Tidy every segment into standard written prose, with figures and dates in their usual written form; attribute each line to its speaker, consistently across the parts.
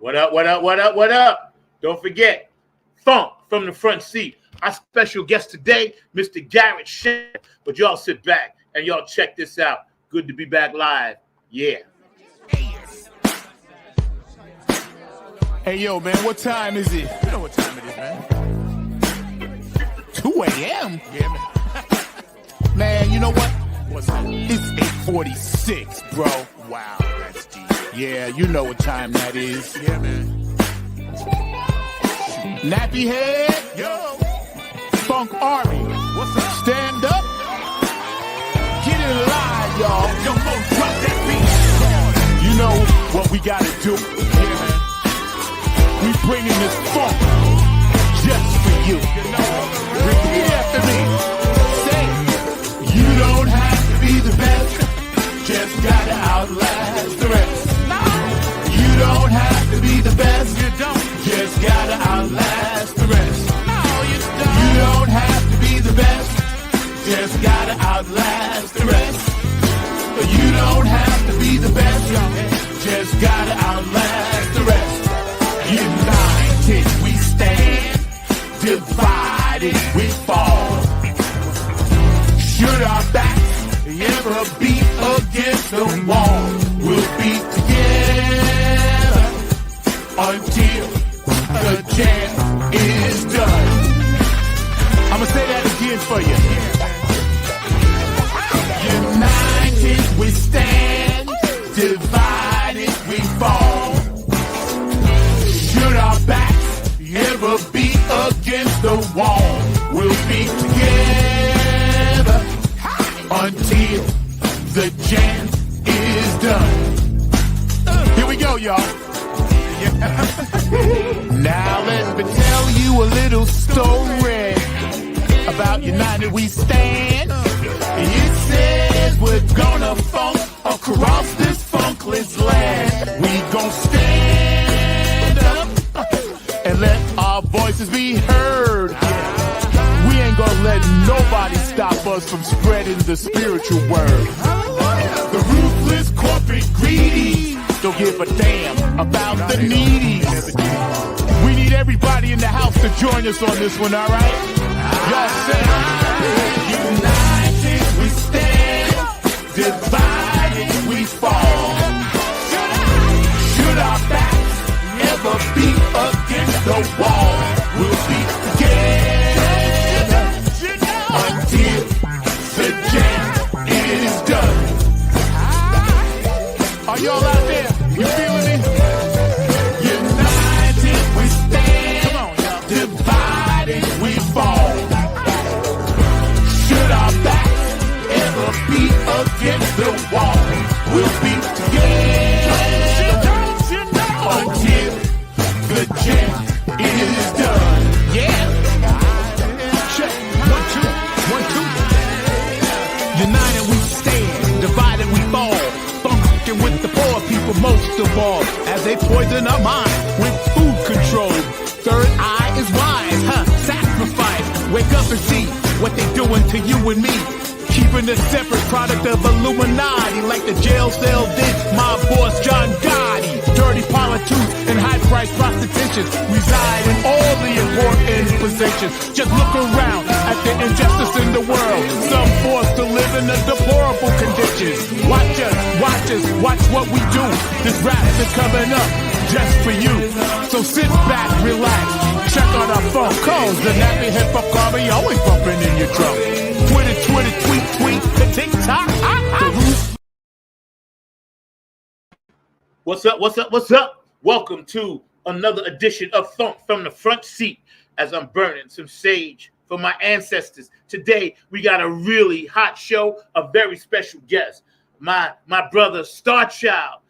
Speaker 1: What up, what up, what up, what up? Don't forget, Funk from the front seat. Our special guest today, Mr. Garrett Shider. But y'all sit back and y'all check this out. Good to be back live. Yeah.
Speaker 2: Hey, yo, man, what time is it? You know what time it is, man. 2 a.m.? Yeah, man. Man, you know what? What's that? It's 8:46, bro. Wow, that's deep. Yeah, you know what time that is. Yeah, man. Nappy head. Yo. Funk Army. What's up? Stand up. Get it live, y'all. Yo, Funk, drop that beat. You know what we gotta do. Yeah, man. We bringing this funk just for you. Repeat after me. Say it. You don't have to be the best. Just gotta outlast the rest. You don't have to be the best. You don't. Just gotta outlast the rest. No, you don't. You don't have to be the best. Just gotta outlast the rest. You don't have to be the best. Just gotta outlast the rest. United we stand, divided we fall. Should our backs ever be against the wall, we'll be together until the jam is done. I'ma say that again for you. United we stand, divided we fall. Should our backs ever be against the wall, we'll be together until the jam is done. Here we go, y'all. Now let me tell you a little story about United We Stand. It says we're gonna funk across this funkless land. We gon' stand and let our voices be heard. We ain't gonna let nobody stop us from spreading the spiritual word. The ruthless corporate greedy don't give a damn about the needy. We need everybody in the house to join us on this one, alright? Y'all say, united we stand, divided we fall. Should our backs ever be against the wall, we'll be together until the jam is done. Are y'all out there? You feeling me? United we stand. Come on, y'all. Divided we fall. Should our backs ever be against the wall, we'll be together until the jam is done. Yeah. Check. 1, 2, 1, 2. United we stand, divided we fall. Funkin' with the poor people most of all, as they poison our mind with food control. Third eye is wise, sacrifice. Wake up and see what they doing to you and me. Keeping a separate product of Illuminati, like the jail cell did my boss John Gotti. Dirty politics and high-priced prostitution reside in all the important positions. Just look around at the injustice in the world. Some forced to live in the deplorable conditions. Watch what we do. This rap is coming up just for you. So sit back, relax, check on our phone calls. The nappy hip-hop army always bumping in your drum. Twitter, tweet, the TikTok.
Speaker 1: What's up? Welcome to another edition of Funk from the front seat, as I'm burning some sage for my ancestors. Today, we got a really hot show, a very special guest. My brother, Star Child,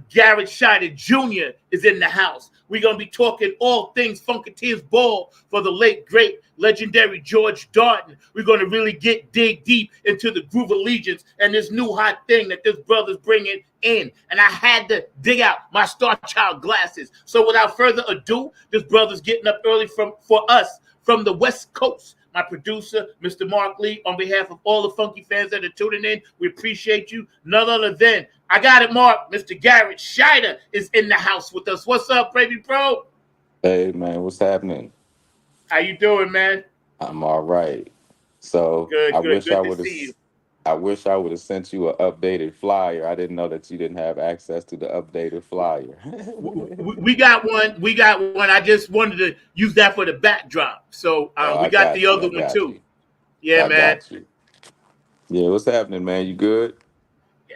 Speaker 1: Garrett Shider Jr. is in the house. We're going to be talking all things FUNKATEERS ball for the late, great, legendary George Darden. We're going to really dig deep into the groove allegiance and this new hot thing that this brother's bringing in. And I had to dig out my Star Child glasses. So without further ado, this brother's getting up early for us from the West Coast. my producer, Mr. Mark Lee. On behalf of all the funky fans that are tuning in, we appreciate you. None other than, I got it, Mark, Mr. Garrett SHIDER is in the house with us. What's up, baby bro?
Speaker 3: Hey man, what's happening?
Speaker 1: How you doing, man?
Speaker 3: I'm all right. So
Speaker 1: Good, good, good to see you.
Speaker 3: I wish I would have sent you an updated flyer. I didn't know that you didn't have access to the updated flyer.
Speaker 1: We got one. We got one. I just wanted to use that for the backdrop. So
Speaker 3: Oh,
Speaker 1: we
Speaker 3: I
Speaker 1: got the
Speaker 3: got you.
Speaker 1: other
Speaker 3: I
Speaker 1: one
Speaker 3: got
Speaker 1: too.
Speaker 3: you.
Speaker 1: Yeah,
Speaker 3: I
Speaker 1: man.
Speaker 3: got you. Yeah, what's happening, man? You good?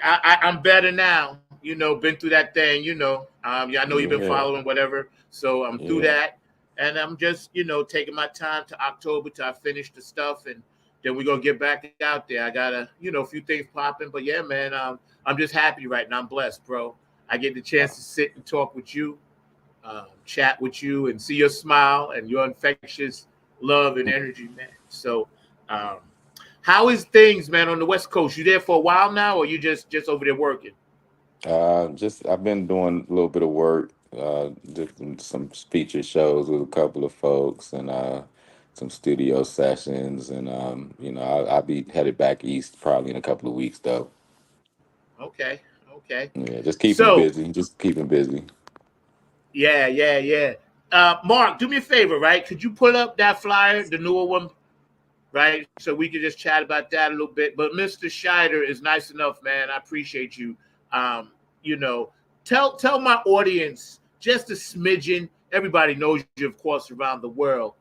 Speaker 1: I'm better now. Been through that thing. Yeah, I know you've been
Speaker 3: Yeah,
Speaker 1: following whatever. So I'm through
Speaker 3: yeah.
Speaker 1: that, and I'm just taking my time to October till I finish the stuff, and then we're gonna get back out there. I gotta a few things popping, but yeah, man. I'm just happy right now. I'm blessed, bro. I get the chance to sit and talk with you, chat with you, and see your smile and your infectious love and energy, man. So, um, how is things, man, on the West Coast? You there for a while now, or you just over there working?
Speaker 3: Just I've been doing a little bit of work, just some feature shows with a couple of folks, and some studio sessions, and I'll be headed back east probably in a couple of weeks though.
Speaker 1: Okay, okay.
Speaker 3: Yeah, just keeping
Speaker 1: So,
Speaker 3: busy, just keeping busy.
Speaker 1: yeah, yeah, yeah. Mark, do me a favor, right? Could you put up that flyer, the newer one, right? So we could just chat about that a little bit. But Mr. Shider is nice enough, man. I appreciate you. Um, you know, tell my audience just a smidgen. Everybody knows you, of course, around the world,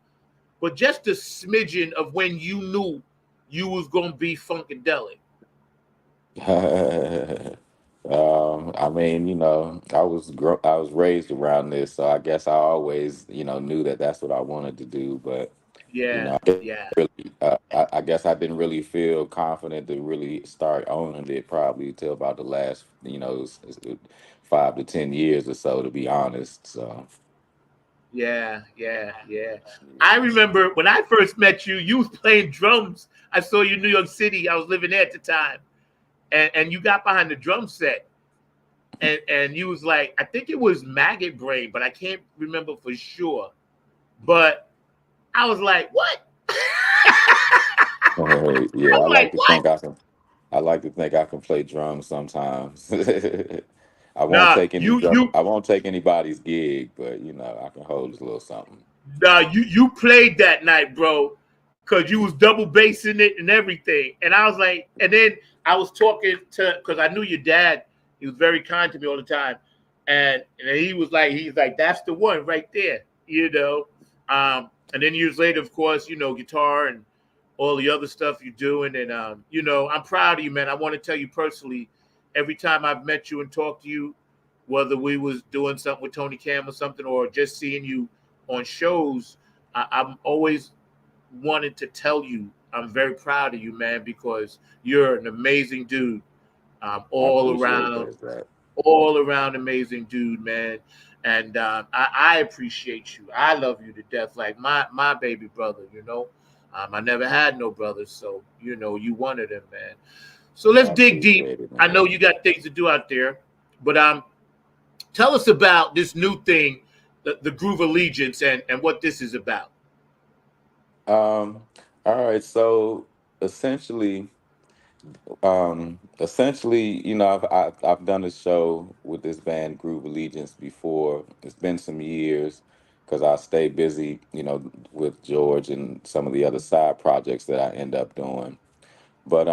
Speaker 1: but just a smidgen of when you knew you was gonna be funkadelic.
Speaker 3: I mean, I was raised around this, so I guess I always, knew that that's what I wanted to do. But
Speaker 1: Yeah,
Speaker 3: I guess
Speaker 1: yeah,
Speaker 3: really, I guess I didn't really feel confident to really start owning it probably until about the last, 5 to 10 years or so, to be honest. So,
Speaker 1: yeah, yeah, yeah. I remember when I first met you, you was playing drums. I saw you in New York City. I was living there at the time, and you got behind the drum set, and you was like, I think it was Maggot Brain, but I can't remember for sure. But I was like, what?
Speaker 3: yeah,
Speaker 1: I'm like, what?
Speaker 3: I like to think I can play drums sometimes. I won't
Speaker 1: Nah,
Speaker 3: take any drum. I won't take anybody's gig, but I can hold a little something.
Speaker 1: you played that night, bro, because you was double bassing it and everything. And I was like, and then I was talking to because I knew your dad. He was very kind to me all the time, and he's like, that's the one right there, you know. And then years later, of course, guitar and all the other stuff you're doing, and I'm proud of you, man. I want to tell you personally, every time I've met you and talked to you, whether we was doing something with Tony Cam or something, or just seeing you on shows, I'm always wanted to tell you I'm very proud of you, man, because you're an amazing dude.
Speaker 3: I appreciate that.
Speaker 1: All around amazing dude, man. And I appreciate you. I love you to death, like my baby brother. I never had no brothers, so you one of them, man. So let's
Speaker 3: I
Speaker 1: dig deep.
Speaker 3: appreciate it,
Speaker 1: I know
Speaker 3: man.
Speaker 1: you got things to do out there, but tell us about this new thing, the Groove Allegiance, and what this is about.
Speaker 3: Um, all right, so essentially, I've done a show with this band Groove Allegiance before. It's been some years because I stay busy, with George and some of the other side projects that I end up doing. But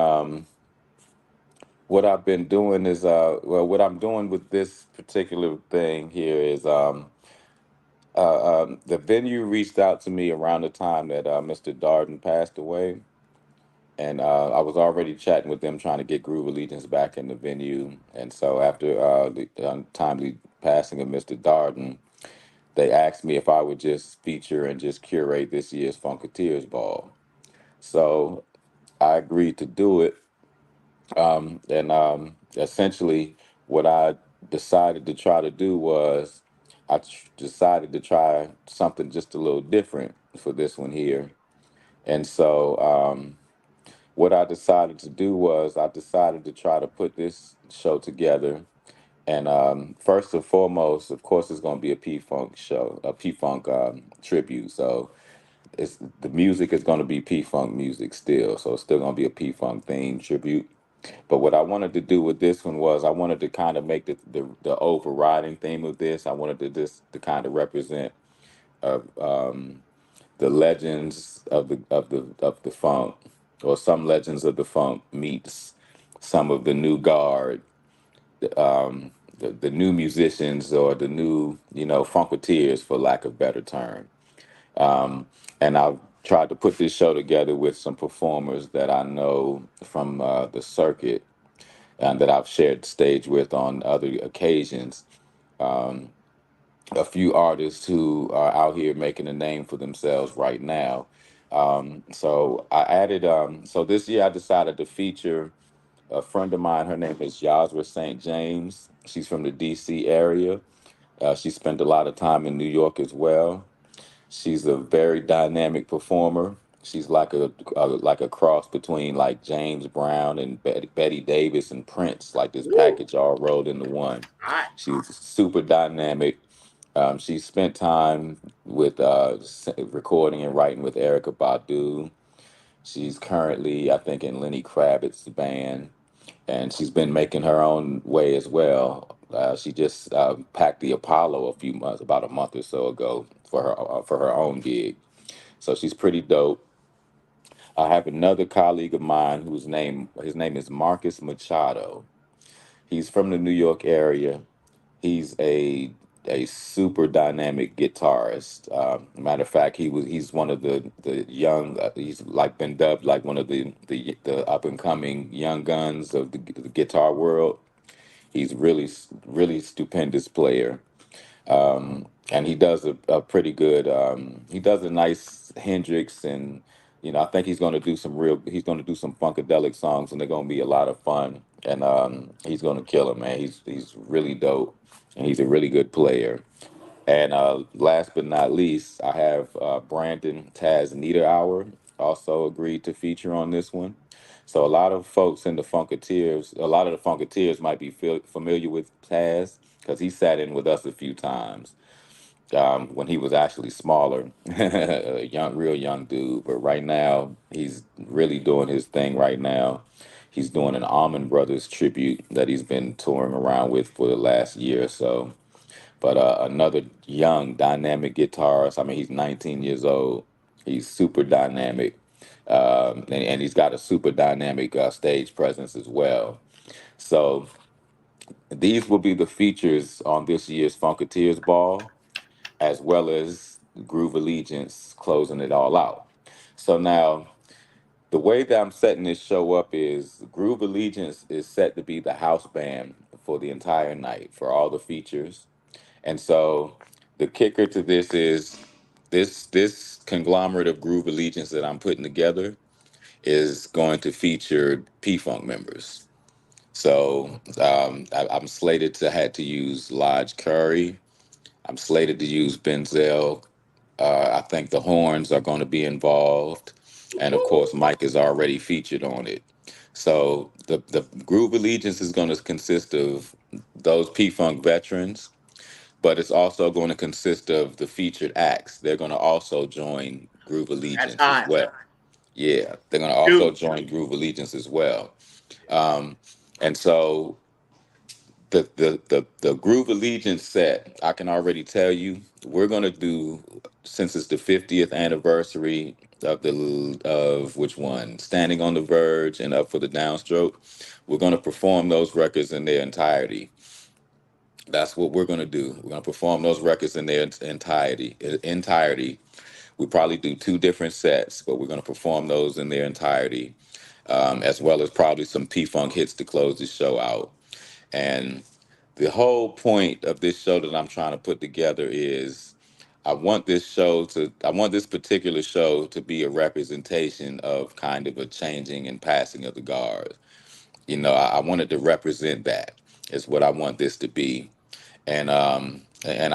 Speaker 3: what I've been doing is, what I'm doing with this particular thing here is, the venue reached out to me around the time that Mr. Darden passed away, and I was already chatting with them trying to get Groove Allegiance back in the venue. And so after the untimely passing of Mr. Darden, they asked me if I would just feature and just curate this year's Funkateers ball. So I agreed to do it. And essentially, what I decided to try to do was decided to try something just a little different for this one here. And so, what I decided to do was I decided to try to put this show together. And first and foremost, of course, it's going to be a P Funk show, a P Funk tribute. So it's the music is going to be P-Funk music still, so it's still going to be a P-Funk theme tribute. But what I wanted to do with this one was I wanted to kind of make the overriding theme of this. I wanted to kind of represent uh, um, the legends of the funk, or some legends of the funk meets some of the new guard, the new musicians, or the new, funketeers, for lack of better term. And I've tried to put this show together with some performers that I know from the circuit and that I've shared stage with on other occasions. A few artists who are out here making a name for themselves right now. So I added, so this year I decided to feature a friend of mine. Her name is Yasra St. James. She's from the DC area. She spent a lot of time in New York as well. She's a very dynamic performer. She's like a cross between like James Brown and Betty Davis and Prince, like this
Speaker 1: Woo.
Speaker 3: package all rolled into one.
Speaker 1: Hot.
Speaker 3: She's super dynamic. She spent time with recording and writing with Erica Badu. She's currently, I think, in Lenny Kravitz's band, and she's been making her own way as well. She just packed the Apollo about a month or so ago for her own gig. So she's pretty dope. I have another colleague of mine his name is Marcus Machado. He's from the New York area. He's a super dynamic guitarist. Matter of fact, he's one of the young. He's like been dubbed like one of the up and coming young guns of the guitar world. He's really stupendous player. And he does a pretty good. He does a nice Hendrix, and I think he's going to do some funkadelic songs, and they're going to be a lot of fun. And he's going to kill it, man. He's really dope, and he's a really good player. And last but not least, I have Brandon Taz Niederauer also agreed to feature on this one. So a lot of folks in the Funkateers, a lot of the Funkateers might be familiar with Taz because he sat in with us a few times when he was actually smaller, a real young dude. But right now, he's really doing his thing right now. He's doing an Almond Brothers tribute that he's been touring around with for the last year or so. But another young, dynamic guitarist. I mean, he's 19 years old. He's super dynamic. And he's got a super dynamic stage presence as well. So these will be the features on this year's Funkateers Ball, as well as Groove Allegiance closing it all out. So now, the way that I'm setting this show up is Groove Allegiance is set to be the house band for the entire night for all the features. And so the kicker to this is this conglomerate of Groove Allegiance that I'm putting together is going to feature P-Funk members. So I'm slated to had to use Lodge Curry. I'm slated to use Benzel. I think the horns are going to be involved, and of course, Mike is already featured on it. So the Groove Allegiance is going to consist of those P-Funk veterans, but it's also going to consist of the featured acts. They're going to also join Groove
Speaker 1: That's
Speaker 3: Allegiance as
Speaker 1: hot.
Speaker 3: well. Yeah, they're going to also
Speaker 1: Dude.
Speaker 3: join Groove Allegiance as well. Um, and so the Groove Allegiance set, I can already tell you, we're going to do, since it's the 50th anniversary of which one? Standing on the Verge and Up for the Downstroke. We're going to perform those records in their entirety. That's what we're going to do. We're going to perform those records in their entirety. We probably do two different sets, but we're going to perform those in their entirety, as well as probably some P-Funk hits to close the show out. And the whole point of this show that I'm trying to put together is I want this particular show to be a representation of kind of a changing and passing of the guard. I wanted to represent that is what I want this to be. And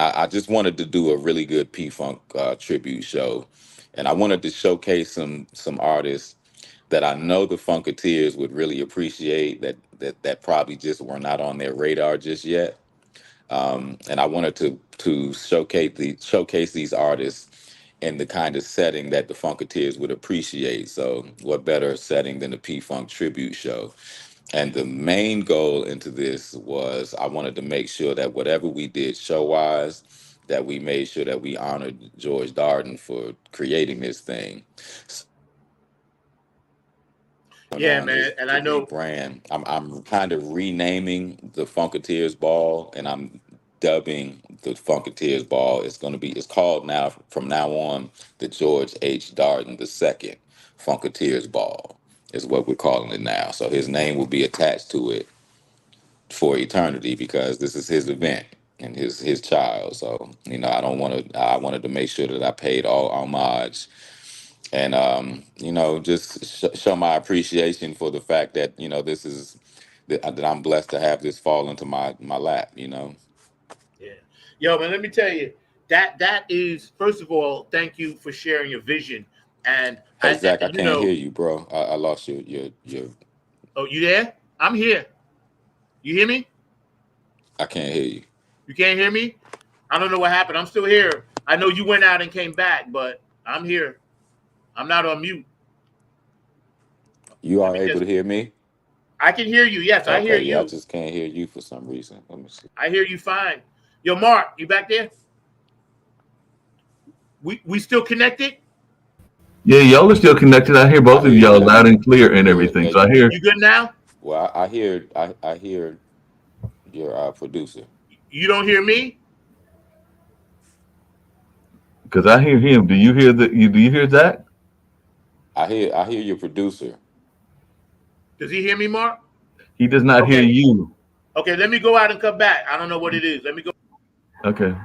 Speaker 3: I just wanted to do a really good P-Funk tribute show. And I wanted to showcase some artists that I know the Funkateers would really appreciate that probably just were not on their radar just yet. And I wanted to showcase these artists in the kind of setting that the Funkateers would appreciate. So what better setting than a P-Funk tribute show? And the main goal into this was I wanted to make sure that whatever we did show-wise, that we made sure that we honored George Darden for creating this thing.
Speaker 1: Yeah,
Speaker 3: On
Speaker 1: man.
Speaker 3: is
Speaker 1: And
Speaker 3: to
Speaker 1: I know,
Speaker 3: rebrand. I'm kind of renaming the Funkateers Ball, and I'm dubbing the Funkateers Ball. It's called now from now on the George H. Darden II Funkateers Ball is what we're calling it now. So his name will be attached to it for eternity because this is his event and his child. So I wanted to make sure that I paid all homage and just show my appreciation for the fact that this is that I'm blessed to have this fall into my lap.
Speaker 1: yeah. Yo, man, let me tell you, that is, first of all, thank you for sharing your vision. And
Speaker 3: Hey Zach, I
Speaker 1: you
Speaker 3: can't
Speaker 1: know,
Speaker 3: hear you, bro. I lost your.
Speaker 1: oh, you there? I'm here. You hear me?
Speaker 3: I can't hear you.
Speaker 1: You can't hear me? I don't know what happened. I'm still here. I know you went out and came back, but I'm here. I'm not on mute.
Speaker 3: You
Speaker 1: Let
Speaker 3: are
Speaker 1: me
Speaker 3: able
Speaker 1: just,
Speaker 3: to hear me?
Speaker 1: I can hear you. Yes, I hear
Speaker 3: Okay, yeah, I
Speaker 1: you.
Speaker 3: just can't hear you for some reason. Let me see.
Speaker 1: I hear you fine. Yo, Mark, you back there? We still connected?
Speaker 4: Yeah, y'all are still connected. I hear
Speaker 3: I
Speaker 4: both of
Speaker 3: hear you
Speaker 4: y'all loud
Speaker 3: now.
Speaker 4: and clear and
Speaker 3: Good.
Speaker 4: everything. So I hear
Speaker 1: You good now?
Speaker 3: Well, I hear your producer.
Speaker 1: You don't hear me?
Speaker 4: because I hear him. Do you hear do you hear Zach?
Speaker 3: I hear your producer.
Speaker 1: Does he hear me, Mark?
Speaker 4: He does not hear
Speaker 1: Okay.
Speaker 4: you.
Speaker 1: Okay, let me go out and come back. I don't know what it is. Let me go.
Speaker 4: Okay.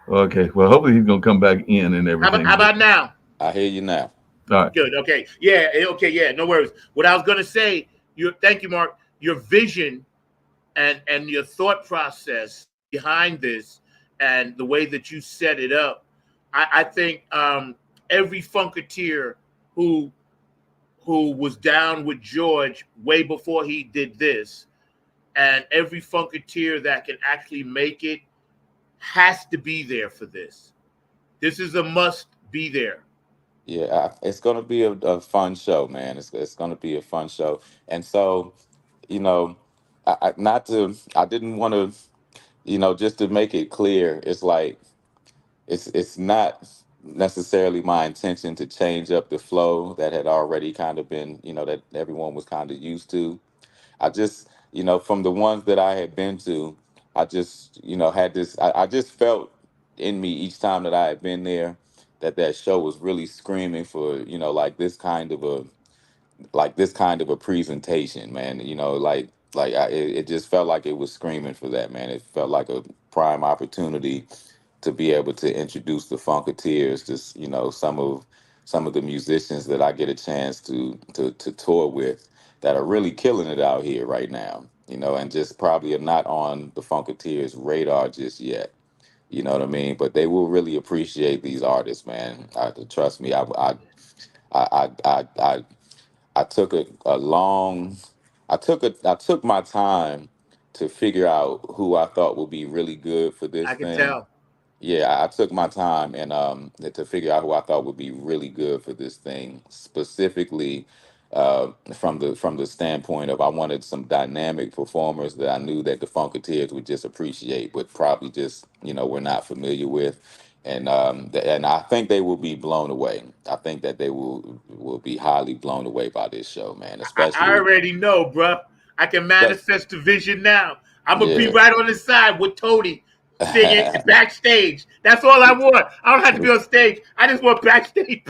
Speaker 4: Okay. Well, hopefully he's gonna come back in and
Speaker 1: How
Speaker 4: everything. But
Speaker 1: about now?
Speaker 3: I hear you now.
Speaker 4: all right.
Speaker 1: Good. Okay. Yeah. Okay. Yeah. No worries. What I was gonna say, thank you, Mark. Your vision and your thought process behind this and the way that you set it up, I think every Funkateer who was down with George way before he did this, and every Funkateer that can actually make it has to be there for this. This is a must be there.
Speaker 3: Yeah, it's gonna be a fun show, man. It's gonna be a fun show, and so you know, I didn't want to, just to make it clear, it's like it's not necessarily my intention to change up the flow that had already kind of been, that everyone was kind of used to. I just, from the ones that I had been to, I just, had this, I just felt in me each time that I had been there that show was really screaming for, like this kind of a presentation, man. It just felt like it was screaming for that, man. It felt like a prime opportunity to be able to introduce the Funkateers to some of the musicians that I get a chance to tour with that are really killing it out here right now, and just probably are not on the Funkateers radar just yet. You know what I mean? But they will really appreciate these artists, man. Trust me. I I took a long I took my time to figure out who I thought would be really good for this
Speaker 1: I can
Speaker 3: thing.
Speaker 1: tell.
Speaker 3: Yeah, I took my time and to figure out who I thought would be really good for this thing, specifically from the standpoint of I wanted some dynamic performers that I knew that the Funketeers would just appreciate, but probably just we're not familiar with, and I think they will be blown away. I think that they will be highly blown away by this show, man.
Speaker 1: I
Speaker 3: Especially,
Speaker 1: already know, bruh. I can manifest the vision now. I'm gonna be
Speaker 3: yeah.
Speaker 1: right on the side with Tony singing backstage. That's all I want. I don't have to be on stage. I just want backstage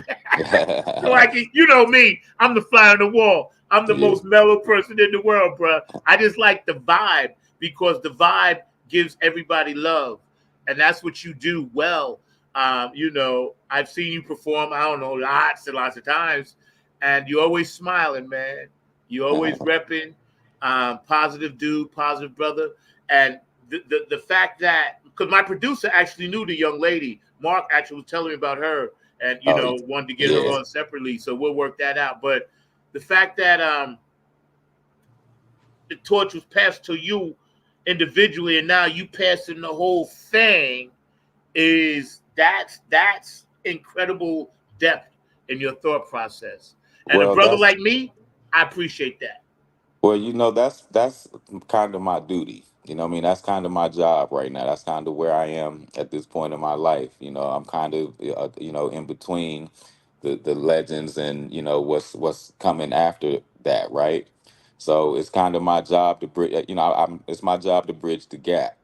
Speaker 1: so I can, you know me. I'm the fly on the wall. I'm the
Speaker 3: Yeah.
Speaker 1: most mellow person in the world, bruh. I just like the vibe because the vibe gives everybody love, and that's what you do well. I've seen you perform. I don't know, lots and lots of times, and you always smiling, man. You always repping, positive dude, positive brother, and the fact that because my producer actually knew the young lady, Mark actually was telling me about her, and
Speaker 3: Oh,
Speaker 1: wanted to get her
Speaker 3: yeah.
Speaker 1: on separately, so we'll work that out. But the fact that the torch was passed to you individually, and now you passing the whole thing is that's incredible depth in your thought process. And a
Speaker 3: Well,
Speaker 1: brother
Speaker 3: that's
Speaker 1: like me, I appreciate that.
Speaker 3: Well, that's kind of my duty. You know, what I mean, that's kind of my job right now. That's kind of where I am at this point in my life. You know, I'm kind of in between the legends and what's coming after that, right? So it's kind of my job to bridge. I'm it's my job to bridge the gap.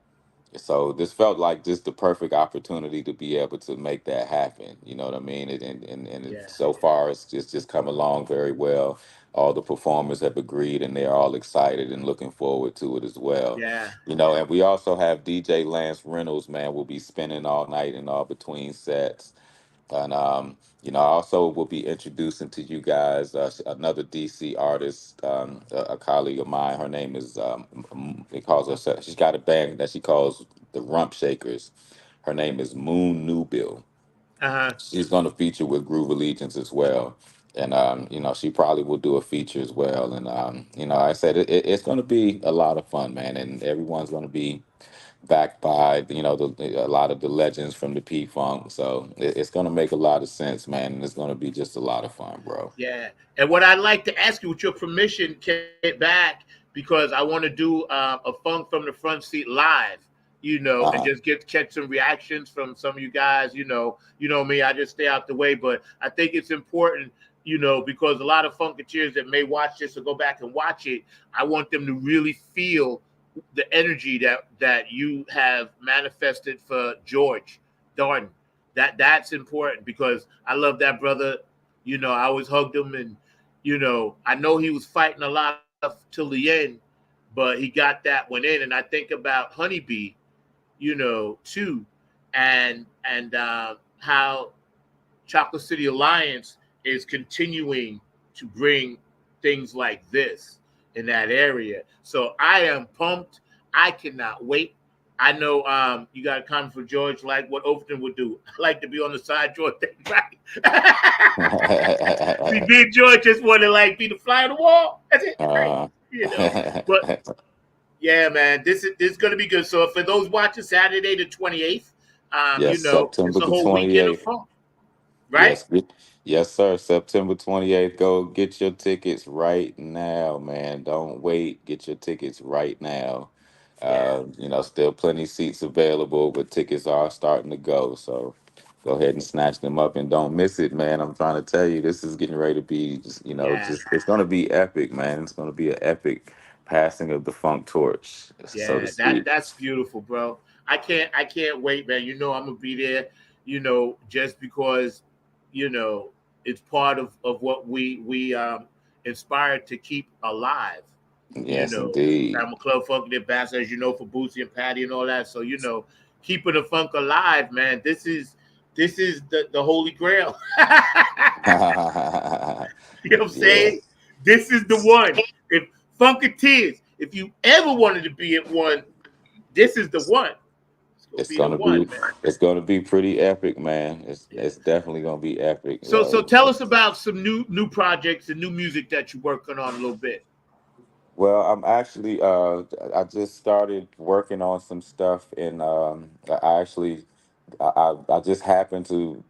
Speaker 3: So this felt like just the perfect opportunity to be able to make that happen. You know what I mean?
Speaker 1: Yeah,
Speaker 3: So far, it's just come along very well. All the performers have agreed, and they're all excited and looking forward to it as well.
Speaker 1: yeah,
Speaker 3: And we also have DJ Lance Reynolds, man, will be spinning all night and all between sets. And I also will be introducing to you guys another DC artist, a colleague of mine. Her name is they calls herself. She's got a band that she calls the Rump Shakers. Her name is Moon Newbill.
Speaker 1: uh-huh.
Speaker 3: She's going to feature with Groove Allegiance as well. And she probably will do a feature as well. And I said it's going to be a lot of fun, man. And everyone's going to be backed by a lot of the legends from the P Funk. So it's gonna make a lot of sense, man, and it's gonna be just a lot of fun, bro.
Speaker 1: Yeah. And what I'd like to ask you, with your permission, get back, because I want to do a funk from the front seat live, and
Speaker 3: Uh-huh.
Speaker 1: just catch some reactions from some of you guys. Me, I just stay out the way, but I think it's important, because a lot of Funkateers that may watch this or go back and watch it, I want them to really feel the energy that you have manifested for George Darden. That's important, because I love that brother. I always hugged him, and I know he was fighting a lot till the end, but he got that one in. And I think about Honeybee, too, and how Chocolate City Alliance is continuing to bring things like this in that area. So I am pumped. I cannot wait. I know you got a comment for George, like what Overton would do. I like to be on the side, George. Right. See, me and George just want to like be the fly on the wall. That's it, right?
Speaker 3: uh,
Speaker 1: But yeah, man, this is gonna be good. So for those watching Saturday the 28th,
Speaker 3: yes,
Speaker 1: it's
Speaker 3: September
Speaker 1: a
Speaker 3: the
Speaker 1: whole weekend of
Speaker 3: 28th.
Speaker 1: fun, right?
Speaker 3: Yes, yes, sir. September 28th. Go get your tickets right now, man. Don't wait. Get your tickets right now.
Speaker 1: Yeah,
Speaker 3: Still plenty seats available, but tickets are starting to go. So go ahead and snatch them up and don't miss it, man. I'm trying to tell you, this is getting ready to be
Speaker 1: yeah,
Speaker 3: just it's gonna be epic, man. It's gonna be an epic passing of the funk torch, so to
Speaker 1: yeah. That
Speaker 3: speak.
Speaker 1: that's beautiful, bro. I can't wait, man. I'm gonna be there. Just because it's part of what we inspired to keep alive.
Speaker 3: Yes, indeed.
Speaker 1: I'm a Club Funk ambassador, as you know, for Bootsy and Patty and all that. So keeping the funk alive, man. This is the holy grail. You know what I'm saying?
Speaker 3: Yes.
Speaker 1: This is the one. If Funkateers, if you ever wanted to be at one, this is the one. It's gonna
Speaker 3: It's
Speaker 1: be the
Speaker 3: gonna
Speaker 1: one,
Speaker 3: be
Speaker 1: man.
Speaker 3: it's gonna be pretty epic, man. It's
Speaker 1: Yeah.
Speaker 3: it's definitely gonna be epic.
Speaker 1: So tell us about some new projects and new music that you're working on a little bit.
Speaker 3: Well, I'm actually I just started working on some stuff and I actually I just happened to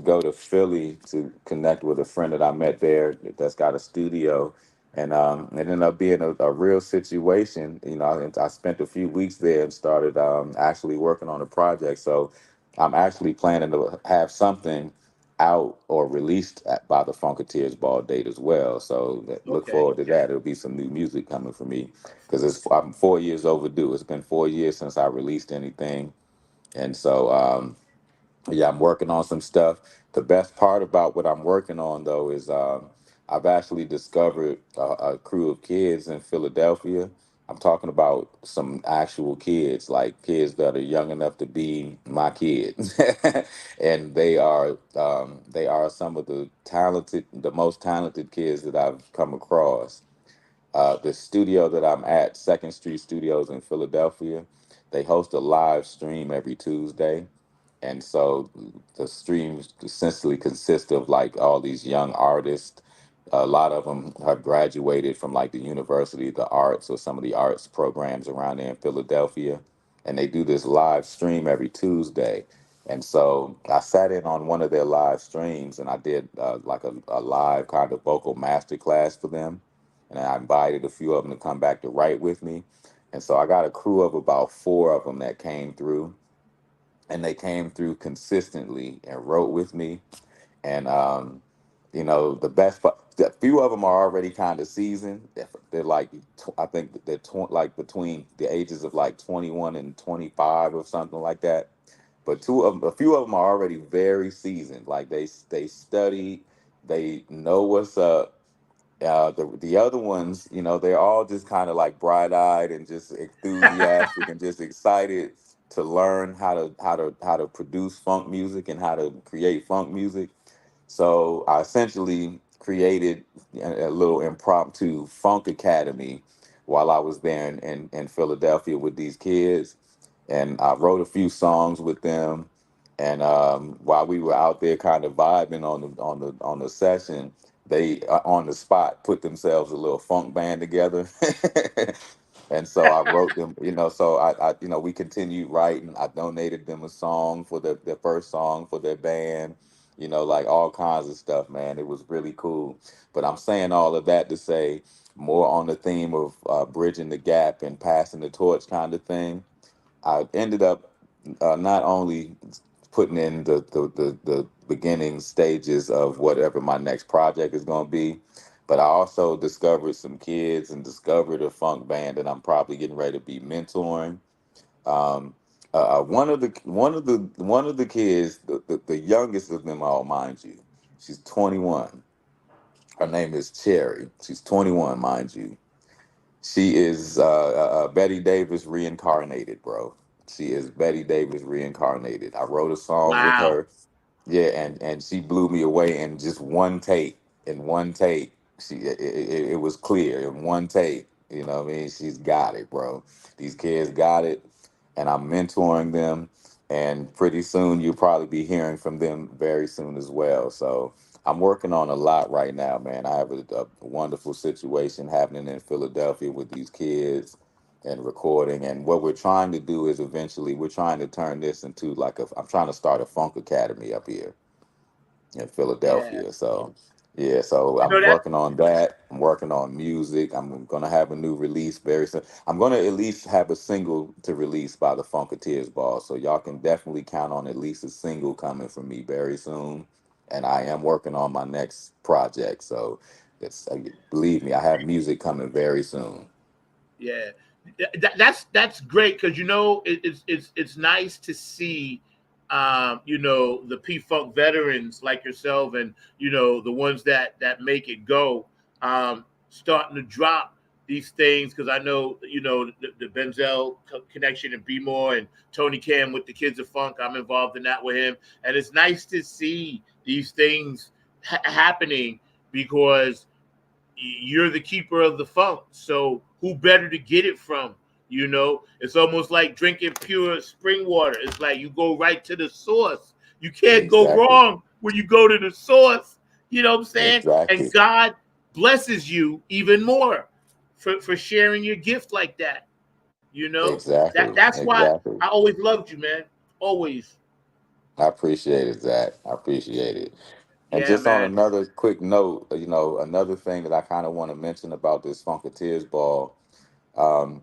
Speaker 3: go to Philly to connect with a friend that I met there that's got a studio, and it ended up being a real situation. And I spent a few weeks there and started actually working on a project. So I'm actually planning to have something out or released by the Funkateers ball date as well. So look
Speaker 1: Okay.
Speaker 3: forward to that. There'll be some new music coming for me because I'm 4 years overdue. It's been 4 years since I released anything, and so yeah, I'm working on some stuff. The best part about what I'm working on, though, is I've actually discovered a crew of kids in Philadelphia. I'm talking about some actual kids, like kids that are young enough to be my kids, and they are some of the most talented kids that I've come across. The studio that I'm at, Second Street Studios in Philadelphia, they host a live stream every Tuesday. And so the streams essentially consist of like all these young artists. A lot of them have graduated from like the University of the Arts or some of the arts programs around there in Philadelphia. And they do this live stream every Tuesday. And so I sat in on one of their live streams, and I did like a live kind of vocal master class for them. And I invited a few of them to come back to write with me. And so I got a crew of about four of them that came through, and they came through consistently and wrote with me. And the best part, a few of them are already kind of seasoned. They're like, I think they're like between the ages of like 21 and 25 or something like that. But a few of them are already very seasoned. Like they study, they know what's up. The other ones, they're all just kind of like bright-eyed and just enthusiastic and just excited to learn how to produce funk music and how to create funk music. So I essentially created a little impromptu funk academy while I was there in Philadelphia with these kids. And I wrote a few songs with them. And while we were out there kind of vibing on the session, they on the spot put themselves a little funk band together. And so I wrote them, so we continued writing. I donated them a song for their first song for their band, like all kinds of stuff, man. It was really cool. But I'm saying all of that to say more on the theme of bridging the gap and passing the torch kind of thing. I ended up not only putting in the beginning stages of whatever my next project is going to be, but I also discovered some kids and discovered a funk band that I'm probably getting ready to be mentoring. Um, one of the kids, the youngest of them all, mind you, she's 21. Her name is Cherry. She's 21, mind you. She is Betty Davis reincarnated, bro. She is Betty Davis reincarnated. I wrote a song with
Speaker 1: Wow.
Speaker 3: her. Yeah, and she blew me away in just one take. In one take, it was clear in one take. You know what I mean? She's got it, bro. These kids got it, and I'm mentoring them. And pretty soon you'll probably be hearing from them very soon as well. So I'm working on a lot right now, man. I have a wonderful situation happening in Philadelphia with these kids and recording. And what we're trying to do is eventually we're trying to turn this into I'm trying to start a funk academy up here in
Speaker 1: Yeah.
Speaker 3: Philadelphia. So yeah, so
Speaker 1: You
Speaker 3: I'm
Speaker 1: know that?
Speaker 3: working on that. I'm working on music. I'm gonna have a new release very soon. I'm gonna at least have a single to release by the FUNKATEERS ball. So y'all can definitely count on at least a single coming from me very soon. And I am working on my next project. So believe me, I have music coming very soon.
Speaker 1: Yeah. That's great because it's nice to see the P Funk veterans like yourself and the ones that make it go starting to drop these things because I know the Benzel connection and B More and Tony Cam with the Kids of Funk. I'm involved in that with him, and it's nice to see these things happening because you're the keeper of the funk. So who better to get it from? It's almost like drinking pure spring water. It's like you go right to the source. You can't go
Speaker 3: Exactly.
Speaker 1: wrong when you go to the source. You know what I'm saying? And
Speaker 3: Exactly.
Speaker 1: God blesses you even more for sharing your gift like that.
Speaker 3: Exactly.
Speaker 1: That's why
Speaker 3: Exactly.
Speaker 1: I always loved you, man. Always.
Speaker 3: I appreciate it, Zach. I appreciate it. And
Speaker 1: Yeah,
Speaker 3: just on
Speaker 1: man.
Speaker 3: another quick note, another thing that I kind of want to mention about this Funkateers ball. Um,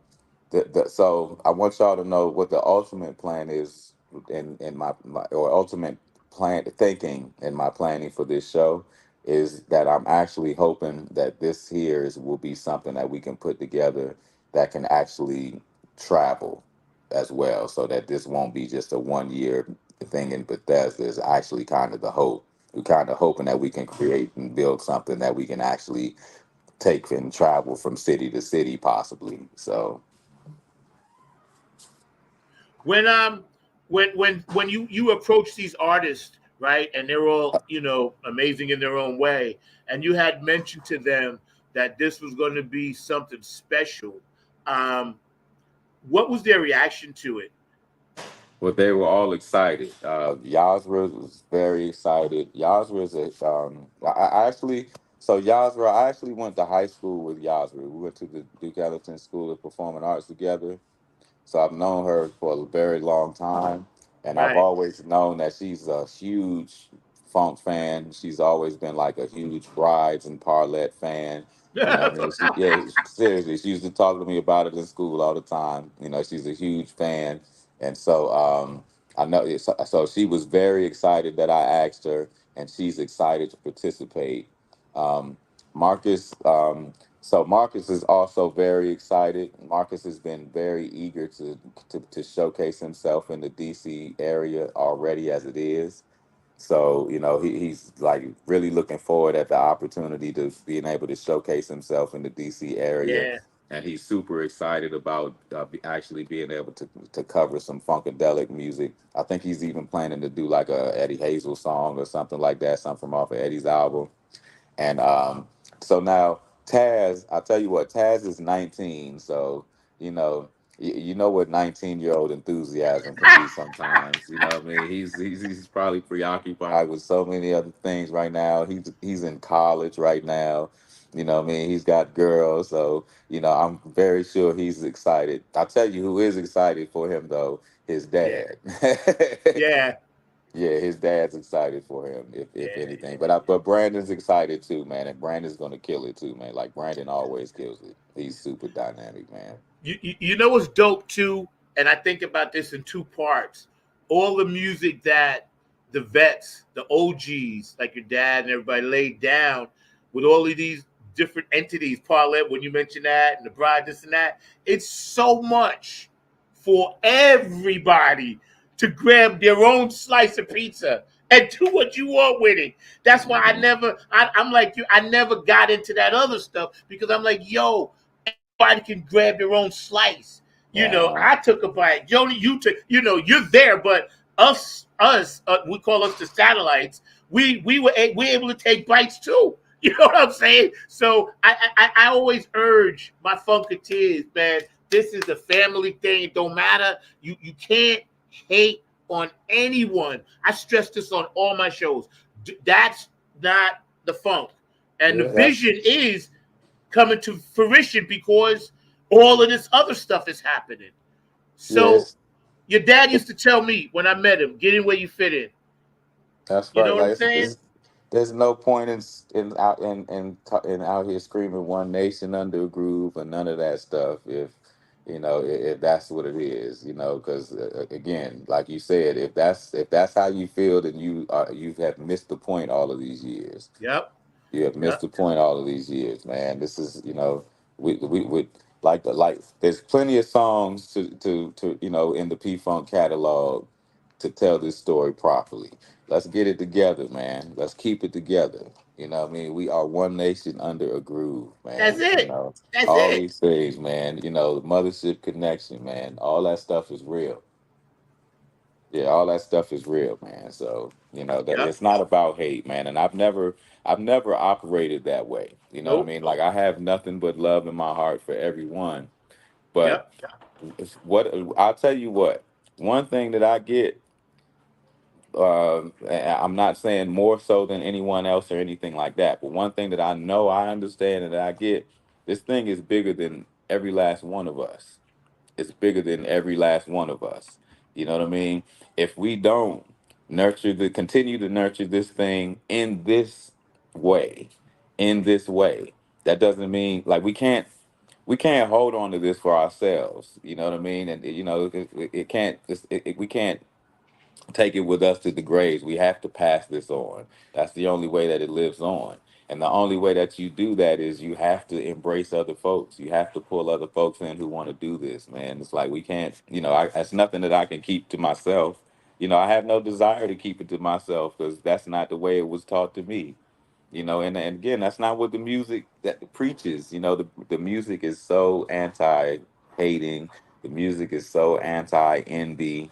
Speaker 3: so I want y'all to know what the ultimate plan is in my or ultimate plan thinking in my planning for this show is that I'm actually hoping that this here will be something that we can put together that can actually travel as well, so that this won't be just a 1 year thing in Bethesda. Is actually kind of the hope. We're kind of hoping that we can create and build something that we can actually take and travel from city to city, possibly. So
Speaker 1: When you approach these artists, right, and they're all amazing in their own way, and you had mentioned to them that this was going to be something special, um what was their reaction to it?
Speaker 3: well, they were all excited. Yasra was very excited. Yasra is I actually, so Yasra, I actually went to high school with Yasra. We went to the Duke Ellington School of Performing Arts together. So I've known her for a very long time. And I've
Speaker 1: Right.
Speaker 3: always known that she's a huge funk fan. She's always been like a huge Brides and Parlette fan. You know what I mean? Yeah, seriously, she used to talk to me about it in school all the time. You know, she's a huge fan. And so I know, so she was very excited that I asked her, and she's excited to participate. Um, Marcus, so Marcus is also very excited. Marcus has been very eager to showcase himself in the DC area already as it is. So, you know, he's like really looking forward at the opportunity to being able to showcase himself in the DC area.
Speaker 1: Yeah.
Speaker 3: And he's super excited about actually being able to cover some funkadelic music. I think he's even planning to do like a Eddie Hazel song or something like that, something from off of Eddie's album. And so now Taz, I'll tell you what, Taz is 19. So, you know, you know what 19-year-old enthusiasm can be sometimes. You know what I mean? He's probably preoccupied with so many other things right now. He's in college right now. You know what I mean? He's got girls. So, you know, I'm very sure he's excited. I'll tell you who is excited for him though, his
Speaker 1: Yeah.
Speaker 3: dad.
Speaker 1: Yeah.
Speaker 3: Yeah, his dad's excited for him, if
Speaker 1: Yeah.
Speaker 3: anything. But Brandon's excited too, man, and Brandon's gonna kill it too, man. Like Brandon always kills it. He's super dynamic, man.
Speaker 1: You know what's dope too, and I think about this in two parts. All the music that the vets, the OGs, like your dad and everybody laid down with all of these different entities, Parlette, when you mention that, and the bride, this and that, it's so much for everybody to grab their own slice of pizza and do what you want with it. That's why
Speaker 3: Mhm.
Speaker 1: I'm like you, I never got into that other stuff because I'm like, yo, everybody can grab their own slice. You know,
Speaker 3: Uh-huh.
Speaker 1: I took a bite. Joni, you took. You know, you're there, but we call us the satellites. We're able to take bites too. You know what I'm saying? So I always urge my Funkateers, man. This is a family thing. It don't matter. You can't hate on anyone. I stress this on all my shows. That's not the funk, and the
Speaker 3: Yeah, that's
Speaker 1: vision is coming to fruition because all of this other stuff is happening. So
Speaker 3: yes,
Speaker 1: your dad used to tell me when I met him, get in where you fit in.
Speaker 3: that's
Speaker 1: You
Speaker 3: right.
Speaker 1: know what I'm
Speaker 3: Like
Speaker 1: saying?
Speaker 3: there's no point in out here screaming one nation under a groove and none of that stuff if that's what it is, because again, like you said, if that's how you feel, then you have missed the point all of these years.
Speaker 1: Yep.
Speaker 3: You have missed
Speaker 1: Yep.
Speaker 3: the point all of these years, man. This is, we like there's plenty of songs to in the P Funk catalog to tell this story properly. Let's get it together, man. Let's keep it together. You know what I mean? We are one nation under a groove,
Speaker 1: That's
Speaker 3: man.
Speaker 1: it. That's
Speaker 3: All
Speaker 1: it.
Speaker 3: these things, man. The mothership connection, man. All that stuff is real. Yeah, all that stuff is real, man. So, that
Speaker 1: Yep.
Speaker 3: it's not about hate, man. And I've never operated that way. You know what I
Speaker 1: Nope.
Speaker 3: mean? Like I have nothing but love in my heart for everyone. But
Speaker 1: Yep.
Speaker 3: what I'll tell you what, one thing that I get, I'm not saying more so than anyone else or anything like that, but one thing that I know I understand and that I get, this thing is bigger than every last one of us. It's bigger than every last one of us. You know what I mean? If we don't continue to nurture this thing way, in this way, that doesn't mean like we can't hold on to this for ourselves. You know what I mean? And it can't. We can't take it with us to the graves. We have to pass this on. That's the only way that it lives on. And the only way that you do that is you have to embrace other folks. You have to pull other folks in who want to do this, man. It's like we can't, that's nothing that I can keep to myself. I have no desire to keep it to myself because that's not the way it was taught to me. And again, that's not what the music that preaches. The music is so anti-hating. The music is so anti-envy.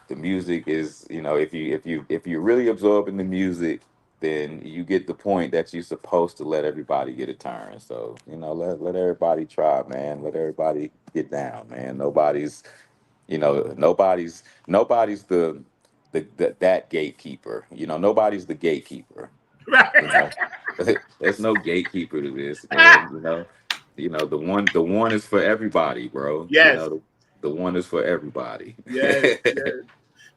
Speaker 3: The music is, if you really absorb in the music, then you get the point that you're supposed to let everybody get a turn. So, let everybody try, man. Let everybody get down, man. Nobody's that gatekeeper. Nobody's the gatekeeper. You
Speaker 1: Right.
Speaker 3: know, there's no gatekeeper to this, man. The one is for everybody, bro.
Speaker 1: Yes.
Speaker 3: The one is for everybody.
Speaker 1: Yes. Yes.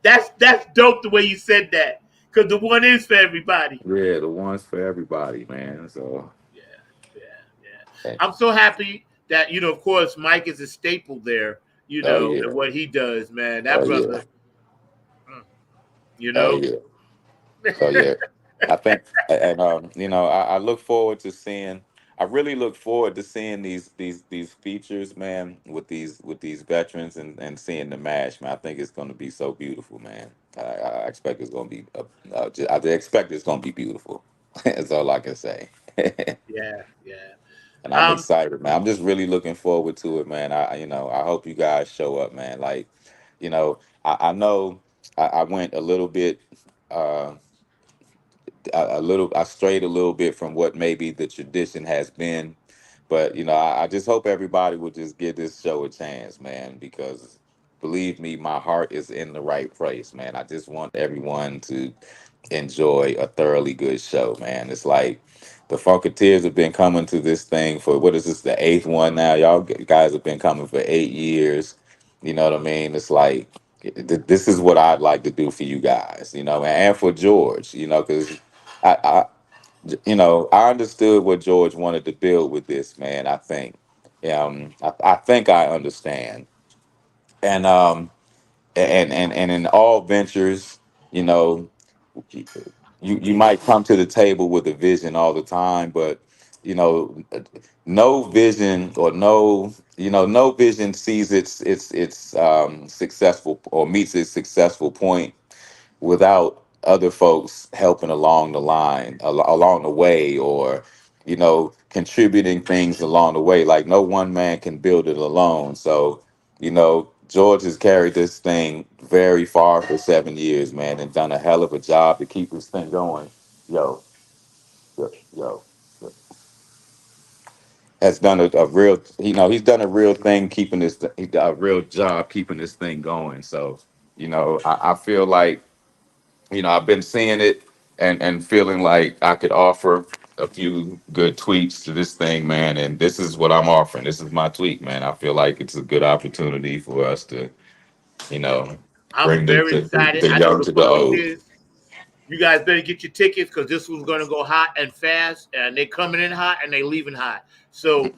Speaker 1: That's dope the way you said that. Because the one is for everybody.
Speaker 3: Yeah, the one's for everybody, man. So,
Speaker 1: Yeah, yeah, yeah.
Speaker 3: eh,
Speaker 1: I'm so happy that, of course, Mike is a staple there,
Speaker 3: oh yeah,
Speaker 1: and what he does, man. That
Speaker 3: oh yeah,
Speaker 1: brother, mm, you
Speaker 3: oh
Speaker 1: know.
Speaker 3: yeah. So yeah, I think, and I look forward to seeing. I really look forward to seeing these features, man, with these veterans and seeing the mash, man. I think it's going to be so beautiful, man. I expect it's going to be. I expect it's going to be beautiful. That's all I can say.
Speaker 1: Yeah, yeah.
Speaker 3: And I'm
Speaker 1: Um,
Speaker 3: excited, man. I'm just really looking forward to it, man. I hope you guys show up, man. Like, I know I went a little bit. I strayed a little bit from what maybe the tradition has been, but I just hope everybody will just give this show a chance, man, because believe me, my heart is in the right place, man. I just want everyone to enjoy a thoroughly good show, man. It's like the Funkateers have been coming to this thing for, what is this, the eighth one now? Y'all guys have been coming for 8 years. You know what I mean? It's like this is what I'd like to do for you guys, and for George, because I I understood what George wanted to build with this, man. I think, I think I understand, and and in all ventures, you know, you might come to the table with a vision all the time, but you know, no vision or no vision sees its successful or meets its successful point without other folks helping along the line, along the way, or contributing things along the way. Like no one man can build it alone. So George has carried this thing very far for 7 years, man, and done a hell of a job to keep this thing going. Yo, yo, yo. Has done a real, he's done a real thing keeping this, a real job keeping this thing going. So, I feel like I've been seeing it and feeling like I could offer a few good tweaks to this thing, man. And this is what I'm offering. This is my tweak, man. I feel like it's a good opportunity for us to, you know,
Speaker 1: I'm
Speaker 3: bring
Speaker 1: very excited.
Speaker 3: the
Speaker 1: I know
Speaker 3: young
Speaker 1: the
Speaker 3: to the old.
Speaker 1: Funkateers. You guys better get your tickets because this one's going to go hot and fast, and they're coming in hot and they leaving hot. So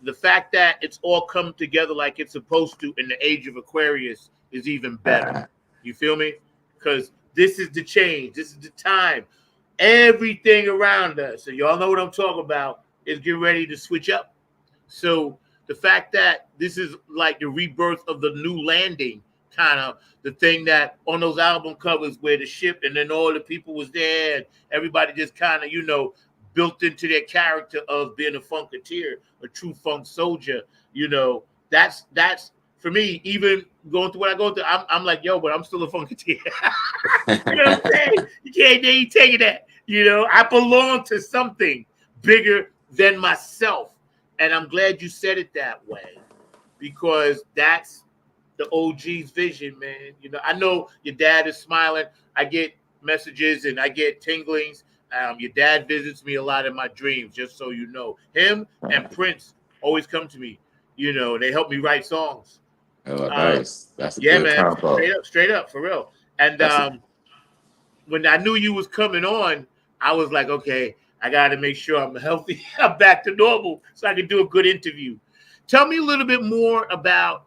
Speaker 1: the fact that it's all come together like it's supposed to in the age of Aquarius is even better.
Speaker 3: Uh,
Speaker 1: You feel me? Because this is the change. This is the time. Everything around us, so y'all know what I'm talking about, is getting ready to switch up. So the fact that this is like the rebirth of the new landing, kind of the thing that on those album covers where the ship and then all the people was there and everybody just kind of, built into their character of being a Funkateer, a true funk soldier, that's for me, even going through what I go through, I'm like, yo, but I'm still a Funkateer. You know what I'm saying? You ain't taking that. I belong to something bigger than myself. And I'm glad you said it that way because that's the OG's vision, man. I know your dad is smiling. I get messages and I get tinglings. Your dad visits me a lot in my dreams, just so you know. Him and Prince always come to me. They help me write songs.
Speaker 3: oh, nice. That's a
Speaker 1: Yeah,
Speaker 3: good
Speaker 1: man.
Speaker 3: combo.
Speaker 1: Straight up, for real. And
Speaker 3: That's a,
Speaker 1: when I knew you was coming on, I was like, okay, I got to make sure I'm healthy. I'm back to normal so I can do a good interview. Tell me a little bit more about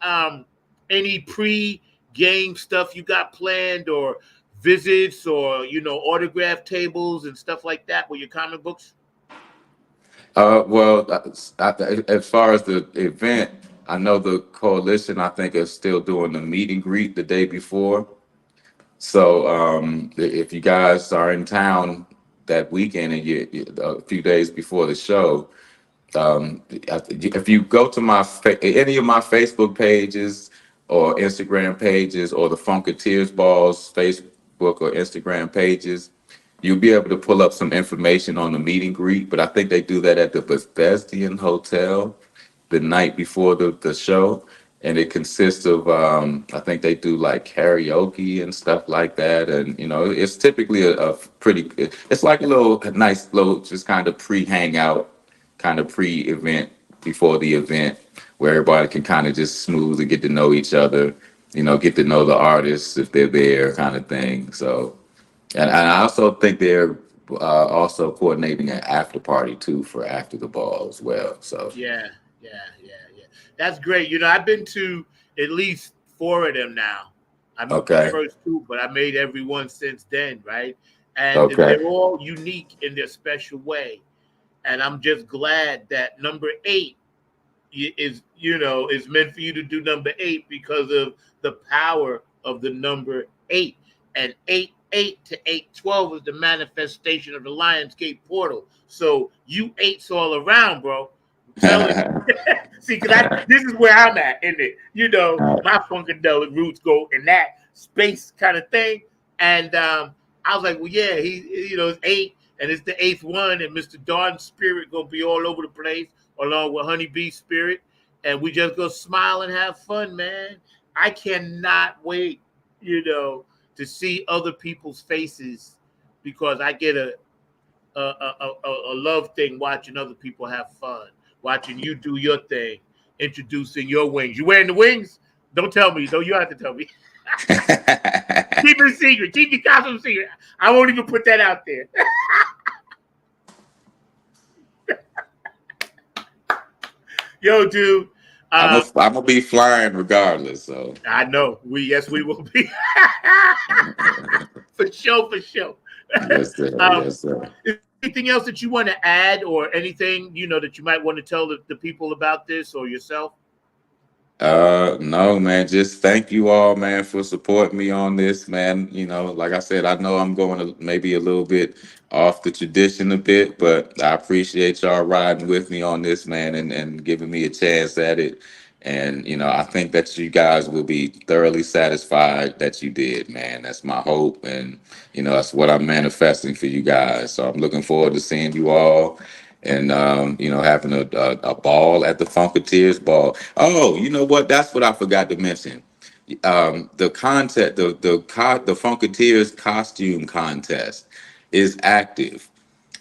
Speaker 1: any pre-game stuff you got planned or visits or, autograph tables and stuff like that with your comic books?
Speaker 3: well, as far as the event, I know the coalition, I think, is still doing the meet and greet the day before. So if you guys are in town that weekend and a few days before the show, if you go to any of my Facebook pages or Instagram pages or the Funkateers Balls Facebook or Instagram pages, you'll be able to pull up some information on the meet and greet. But I think they do that at the Bethesdian Hotel the night before the show. And it consists of, I think they do like karaoke and stuff like that. And, it's typically a pretty, it's like a nice little, just kind of pre-hangout, kind of pre-event before the event where everybody can kind of just smooth and get to know each other. get to know the artists if they're there, kind of thing. So, and I also think they're also coordinating an after party too for after the ball as well. So,
Speaker 1: Yeah, yeah, yeah, yeah. That's great. I've been to at least 4 of them now. I missed the
Speaker 3: okay,
Speaker 1: first 2, but I made every one since then, right? And
Speaker 3: okay.
Speaker 1: they're all unique in their special way. And I'm just glad that number 8 is meant for you to do number 8 because of the power of the number 8. And 8 to 812 is the manifestation of the Lionsgate portal. So you eights all around, bro. I'm telling you. See, because this is where I'm at in it. My funkadelic roots go in that space kind of thing. And I was like, well, yeah, it's 8, and it's the 8th one, and Mr. Darden's spirit gonna be all over the place, along with Honeybee's spirit, and we just go smile and have fun, man. I cannot wait, to see other people's faces, because I get a love thing watching other people have fun, watching you do your thing, introducing your wings. You wearing the wings? Don't tell me. Don't you have to tell me. Keep it a secret. Keep your costume secret. I won't even put that out there. Yo, dude.
Speaker 3: I'm gonna be flying regardless. So
Speaker 1: I know. We will be. For sure.
Speaker 3: yes, sir. Yes, sir.
Speaker 1: Is there anything else that you want to add, or anything that you might want to tell the people about this or yourself?
Speaker 3: No, man, just thank you all, man, for supporting me on this, man. Like I said, I know I'm going to maybe a little bit off the tradition a bit, but I appreciate y'all riding with me on this, man, and giving me a chance at it. And, I think that you guys will be thoroughly satisfied that you did, man. That's my hope. And, that's what I'm manifesting for you guys. So I'm looking forward to seeing you all and having a ball at the Funkateers ball. Oh, you know what? That's what I forgot to mention. The contest, the Funkateers costume contest is active.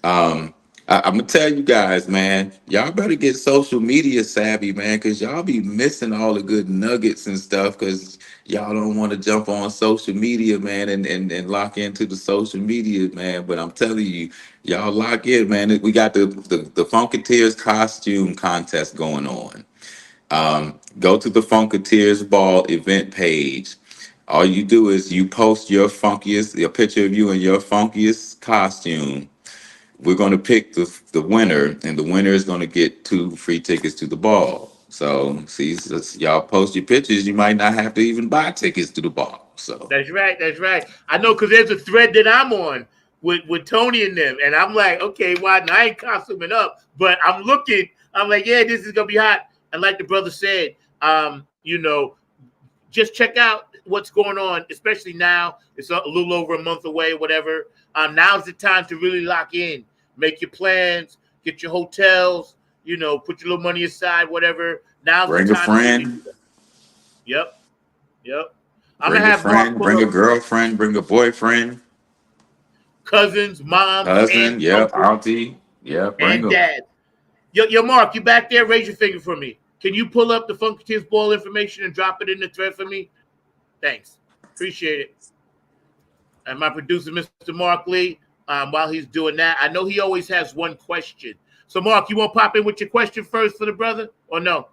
Speaker 3: I'm gonna tell you guys, man, y'all better get social media savvy, man, because y'all be missing all the good nuggets and stuff because y'all don't want to jump on social media, man, and lock into the social media, man. But I'm telling you, y'all lock in, man. We got the Funkateers costume contest going on. Go to the Funkateers Ball event page. All you do is you post your picture of you in your funkiest costume. We're going to pick the winner, and the winner is going to get 2 free tickets to the ball. So, see, y'all post your pictures, you might not have to even buy tickets to the ball. So
Speaker 1: That's right. I know, because there's a thread that I'm on with Tony and them, and I'm like, okay, why? I ain't costuming up, but I'm looking. I'm like, yeah, this is gonna be hot. And like the brother said, just check out what's going on, especially now. It's a little over a month away, whatever. Now's the time to really lock in, make your plans, get your hotels, put your little money aside, whatever. Now's
Speaker 3: bring
Speaker 1: the
Speaker 3: a
Speaker 1: time.
Speaker 3: friend.
Speaker 1: Yep. I'm
Speaker 3: Bring
Speaker 1: gonna
Speaker 3: a
Speaker 1: have Mark
Speaker 3: friend, bring a girlfriend, bring a boyfriend,
Speaker 1: cousins, moms,
Speaker 3: cousin,
Speaker 1: aunts,
Speaker 3: yep,
Speaker 1: uncles,
Speaker 3: auntie, yeah, bring
Speaker 1: and
Speaker 3: them.
Speaker 1: dads. Yo, Mark, you back there? Raise your finger for me. Can you pull up the Funkateers Ball information and drop it in the thread for me? Thanks. Appreciate it. And my producer, Mr. Mark Lee, while he's doing that, I know he always has one question. So, Mark, you want to pop in with your question first for the brother, or no?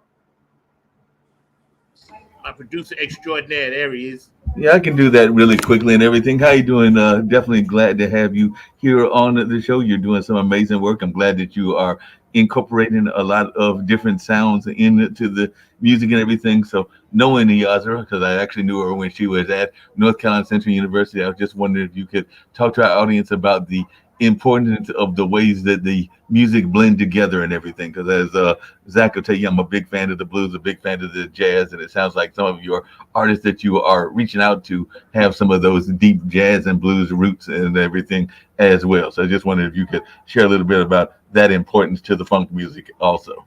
Speaker 1: My producer extraordinaire, there he is.
Speaker 4: Yeah, I can do that really quickly and everything. How you doing? Definitely glad to have you here on the show. You're doing some amazing work. I'm glad that you are incorporating a lot of different sounds into the music and everything. So knowing Yazra, because I actually knew her when she was at North Carolina Central University, I was just wondering if you could talk to our audience about the importance of the ways that the music blend together and everything. Because as Zach will tell you, I'm a big fan of the blues, a big fan of the jazz, and it sounds like some of your artists that you are reaching out to have some of those deep jazz and blues roots and everything as well. So I just wondered if you could share a little bit about that importance to the funk music also.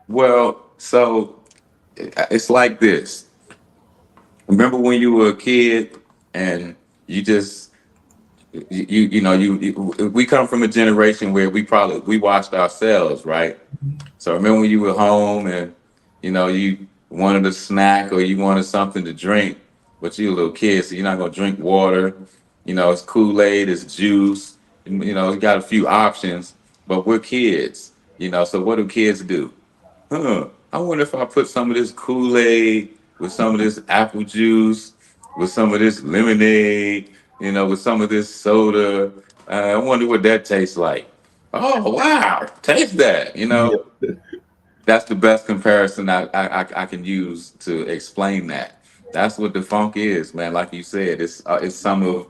Speaker 3: Well, so it's like this. Remember when you were a kid and you just we come from a generation where we watched ourselves, right? So remember when you were home and you wanted a snack or you wanted something to drink, but you're a little kid, so you're not gonna drink water. You know, it's Kool-Aid, it's juice. You know, you got a few options, but we're kids. You know, so what do kids do? I wonder if I put some of this Kool-Aid with some of this apple juice, with some of this lemonade, you know, with some of this soda. I wonder what that tastes like. Oh wow, taste that. You know,
Speaker 4: Yeah.
Speaker 3: that's the best comparison I can use to explain that. That's what the funk is, man. Like you said, it's some of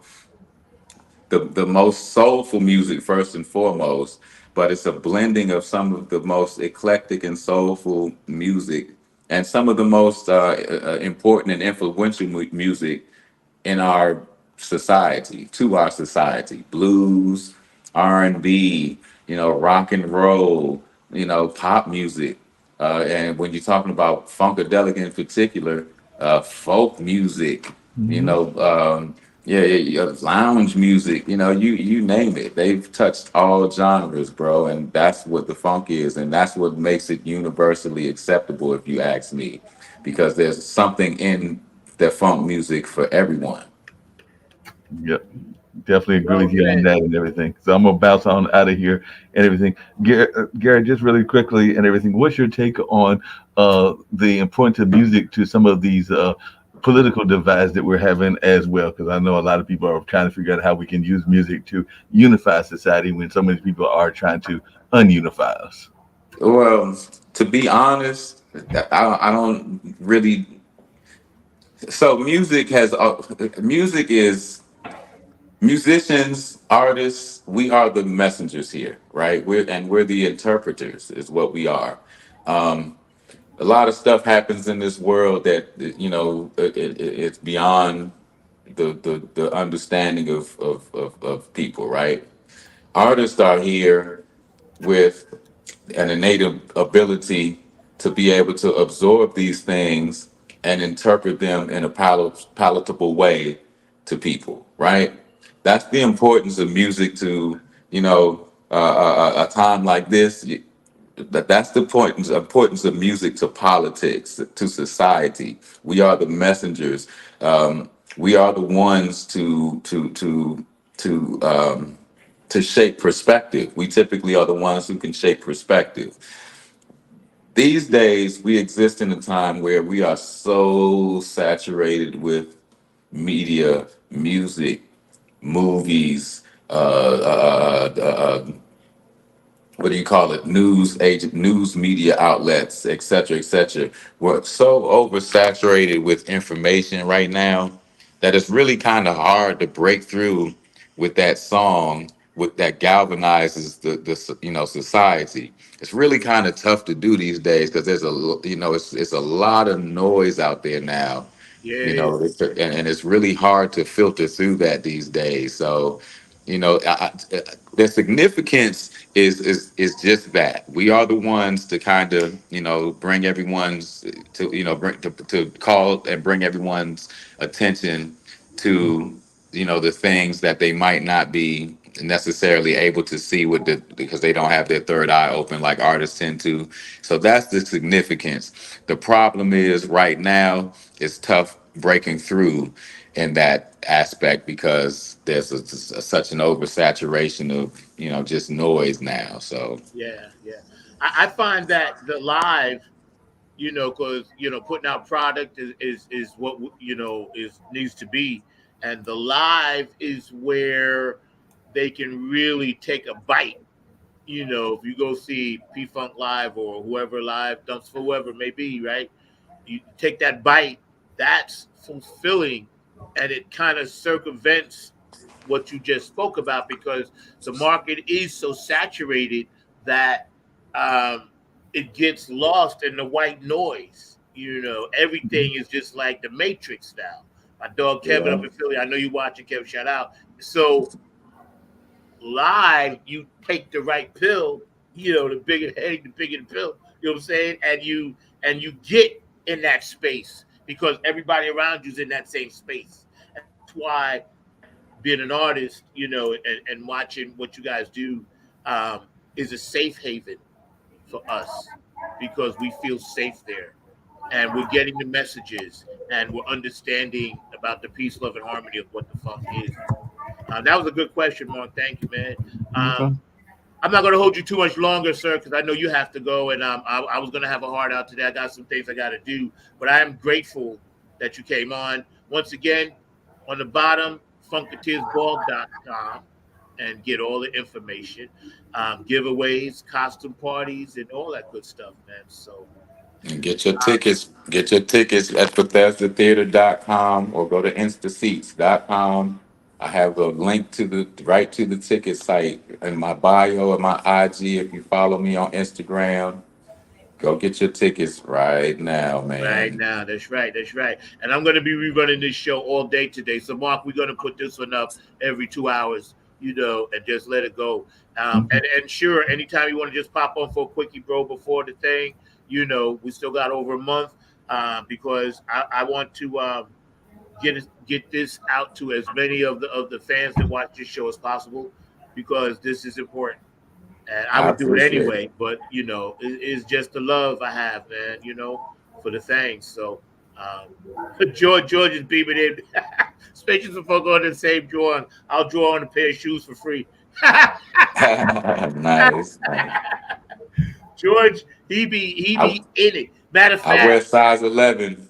Speaker 3: the most soulful music first and foremost, but it's a blending of some of the most eclectic and soulful music and some of the most important and influential music in our society, to our society. Blues, R&B, you know, rock and roll, you know, pop music. And when you're talking about funkadelic in particular, folk music, you
Speaker 4: Mhm.
Speaker 3: know, lounge music, you know, you name it. They've touched all genres, bro, and that's what the funk is, and that's what makes it universally acceptable, if you ask me, because there's something in the funk music for everyone.
Speaker 4: Yep. Definitely agree
Speaker 1: Well
Speaker 4: with you on
Speaker 1: said.
Speaker 4: that and everything. So I'm gonna bounce on out of here and everything. Garrett, just really quickly and everything. What's your take on the importance of music to some of these political divides that we're having as well? Because I know a lot of people are trying to figure out how we can use music to unify society when so many people are trying to unify us.
Speaker 3: Well, to be honest, I don't really. So music is musicians, artists. We are the messengers here, right? We're the interpreters, is what we are. Um, a lot of stuff happens in this world that you know it's beyond the understanding of people, right? Artists are here with an innate ability to be able to absorb these things and interpret them in a palatable way to people, right? That's the importance of music to, you know, a time like this. That's the importance of music to politics, to society. We are the messengers. We are the ones to shape perspective. We typically are the ones who can shape perspective. These days, we exist in a time where we are so saturated with media, music, movies, what do you call it, news media outlets, et cetera, et cetera. We're so oversaturated with information right now that it's really kind of hard to break through with that song with that galvanizes the you know society. It's really kind of tough to do these days because you know it's a lot of noise out there now,
Speaker 1: Yeah,
Speaker 3: you
Speaker 1: it
Speaker 3: know,
Speaker 1: is.
Speaker 3: and it's really hard to filter through that these days. So, you know, the significance is just that we are the ones to kind of, you know, bring everyone's to, you know, to call and bring everyone's attention to, you know, the things that they might not be necessarily able to see with because they don't have their third eye open like artists tend to. So that's the significance. The problem is right now it's tough breaking through in that aspect because there's such an oversaturation of, you know, just noise now. So
Speaker 1: Yeah, yeah. I find that the live, because putting out product is what is needs to be, and the live is where they can really take a bite. If you go see P Funk live or whoever live, Dunks for whoever it may be, right? You take that bite, that's fulfilling, and it kind of circumvents what you just spoke about because the market is so saturated that it gets lost in the white noise. Everything is just like the Matrix now. My dog Kevin
Speaker 3: yeah.
Speaker 1: up in Philly, I know you watching, Kevin, shout out. So live, you take the right pill, the bigger the headache, the bigger the pill, you know what I'm saying? And you get in that space because everybody around you's in that same space. And that's why being an artist, and watching what you guys do is a safe haven for us because we feel safe there. and we're getting the messages, and we're understanding about the peace, love, and harmony of what the funk is. That was a good question, Mark. Thank you, man.
Speaker 4: Okay.
Speaker 1: I'm not going to hold you too much longer, sir, because I know you have to go, and I was going to have a heart out today. I got some things I got to do, but I am grateful that you came on. Once again, on the bottom, FUNKATEERSBall.com, and get all the information, giveaways, costume parties, and all that good stuff, man. So
Speaker 3: And get your tickets. Get your tickets at BethesdaTheater.com or go to InstaSeats.com. I have a link to the ticket site in my bio and my IG. If you follow me on Instagram, go get your tickets right now,
Speaker 1: right
Speaker 3: man.
Speaker 1: now, that's right, that's right. And I'm going to be rerunning this show all day today. So, Mark, we're going to put this one up every 2 hours, and just let it go. And sure, anytime you want to just pop on for a quickie, bro, before the thing, we still got over a month because I want to get this out to as many of the fans that watch this show as possible, because this is important. And I
Speaker 3: I
Speaker 1: would do it
Speaker 3: appreciate it.
Speaker 1: anyway, but it's just the love I have, man, for the things. So George is beaming in. Especially if I go on the same drawing, I'll draw on a pair of shoes for free.
Speaker 3: Nice.
Speaker 1: George, he be in it. Matter of
Speaker 3: I wear
Speaker 1: fact,
Speaker 3: size 11,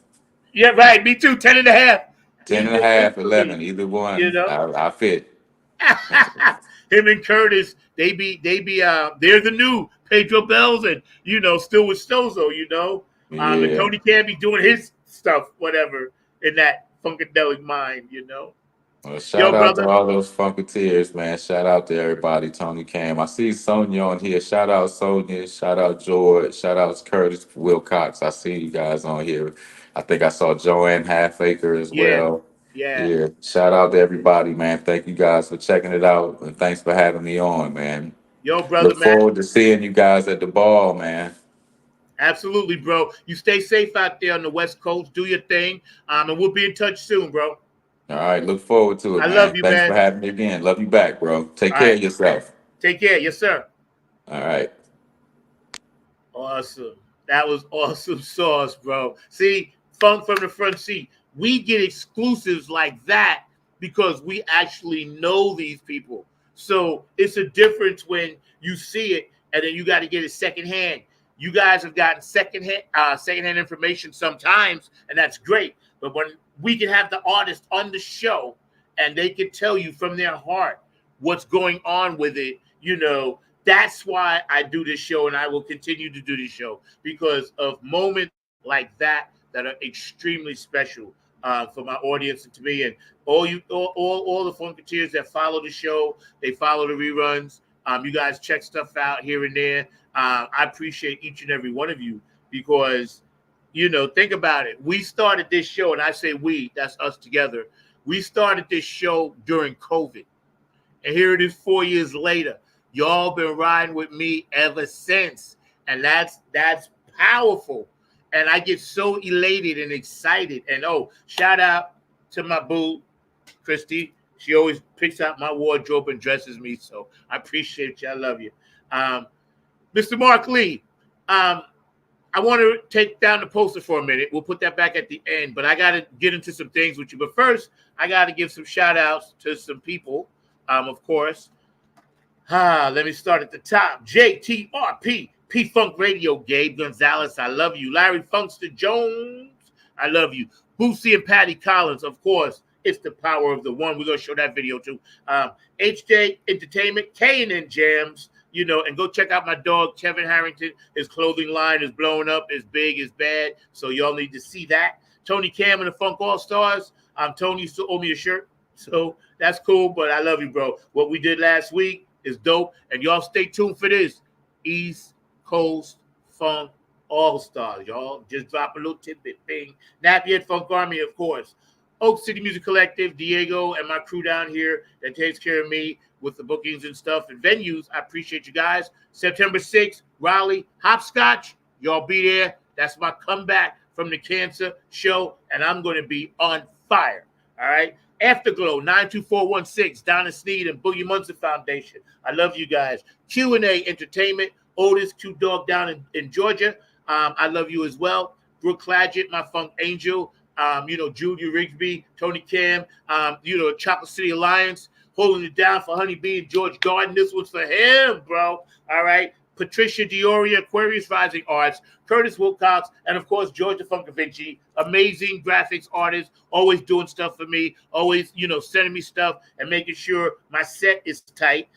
Speaker 1: yeah, right. Me too. 10 and a half.
Speaker 3: 10
Speaker 1: He
Speaker 3: and a
Speaker 1: did it
Speaker 3: half,
Speaker 1: for me.
Speaker 3: 11. Either
Speaker 1: You
Speaker 3: one,
Speaker 1: know.
Speaker 3: I fit.
Speaker 1: Him and Curtis, they're the new Pedro Bells, and still with Stozo, and
Speaker 3: Yeah.
Speaker 1: Tony Canby doing his stuff, whatever, in that funkadelic mind.
Speaker 3: Well, shout
Speaker 1: Yo,
Speaker 3: out to
Speaker 1: brother.
Speaker 3: all those Funkateers, man. Shout out to everybody. Tony Cam. I see Sonia on here. Shout out Sonia. Shout out George. Shout out Curtis Wilcox. I see you guys on here. I think I saw Joanne Halfacre as
Speaker 1: Yeah,
Speaker 3: well.
Speaker 1: yeah.
Speaker 3: Yeah. Shout out to everybody, man. Thank you guys for checking it out. And thanks for having me on, man.
Speaker 1: Yo, brother,
Speaker 3: Look
Speaker 1: man.
Speaker 3: forward to seeing you guys at the ball, man.
Speaker 1: Absolutely, bro. You stay safe out there on the West Coast. Do your thing, and we'll be in touch soon, bro.
Speaker 3: All right. Look forward to it,
Speaker 1: I love
Speaker 3: man.
Speaker 1: you,
Speaker 3: Thanks for
Speaker 1: man.
Speaker 3: having me again. Love you back, bro. Take
Speaker 1: All
Speaker 3: care
Speaker 1: right.
Speaker 3: of yourself.
Speaker 1: Take care. Yes, sir.
Speaker 3: All right.
Speaker 1: Awesome. That was awesome sauce, bro. See, Funk from the front seat. We get exclusives like that because we actually know these people. So it's a difference when you see it and then you got to get it secondhand. You guys have gotten secondhand information sometimes, and that's great. But when we can have the artist on the show and they can tell you from their heart what's going on with it, that's why I do this show, and I will continue to do this show, because of moments like that are extremely special for my audience and to me. And all the Funkateers that follow the show, they follow the reruns. You guys check stuff out here and there. I appreciate each and every one of you because, think about it. We started this show, and I say we, that's us together. We started this show during COVID. And here it is 4 years later. Y'all been riding with me ever since. And that's powerful. And I get so elated and excited. And shout out to my boo, Christy. She always picks out my wardrobe and dresses me. So I appreciate you. I love you. Mr. Mark Lee, I want to take down the poster for a minute. We'll put that back at the end. But I got to get into some things with you. But first, I got to give some shout outs to some people. Of course. Let me start at the top. JTRP, P-Funk Radio, Gabe Gonzalez, I love you. Larry Funkster Jones, I love you. Boosie and Patty Collins, of course, it's the power of the one. We're going to show that video too. HJ Entertainment, K&N Jams, and go check out my dog, Kevin Harrington. His clothing line is blowing up, is big, is bad, so y'all need to see that. Tony Cam and the Funk All-Stars. Tony used to owe me a shirt, so that's cool, but I love you, bro. What we did last week is dope, and y'all stay tuned for this East Coast Funk All-Stars. Y'all just drop a little tidbit thing. Napier Funk Army, of course. Oak City Music Collective, Diego, and my crew down here that takes care of me with the bookings and stuff and venues. I appreciate you guys. September 6th, Raleigh, Hopscotch. Y'all be there. That's my comeback from the cancer show, and I'm going to be on fire. All right? Afterglow, 92416, Donna Sneed and Boogie Munson Foundation. I love you guys. Q&A Entertainment, Otis Q Dog down in Georgia. I love you as well. Brooke Clagett, my funk angel, Julia Rigsby, Tony Cam, Chocolate City Alliance, holding it down for Honeybee and George Garden. This one's for him, bro. All right. Patricia Dioria, Aquarius Rising Arts, Curtis Wilcox, and of course, Georgia Funkavinci, amazing graphics artist, always doing stuff for me, always, sending me stuff and making sure my set is tight.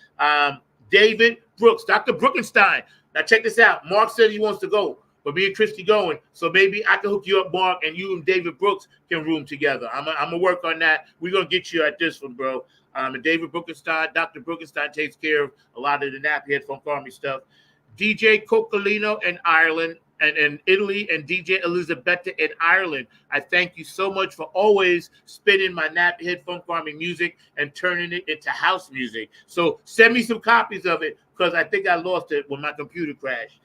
Speaker 1: David Brooks, Dr. Brookenstein. Now check this out. Mark says he wants to go, but me and Christy going. So maybe I can hook you up, Mark, and you and David Brooks can room together. I'm going to work on that. We're going to get you at this one, bro. And David Brookenstein, Dr. Brookenstein takes care of a lot of the Nappyhead Funk Army stuff. DJ Coccolino in Ireland and in Italy, and DJ Elisabetta in Ireland. I thank you so much for always spinning my Nappyhead Funk Army music and turning it into house music. So send me some copies of it because I think I lost it when my computer crashed.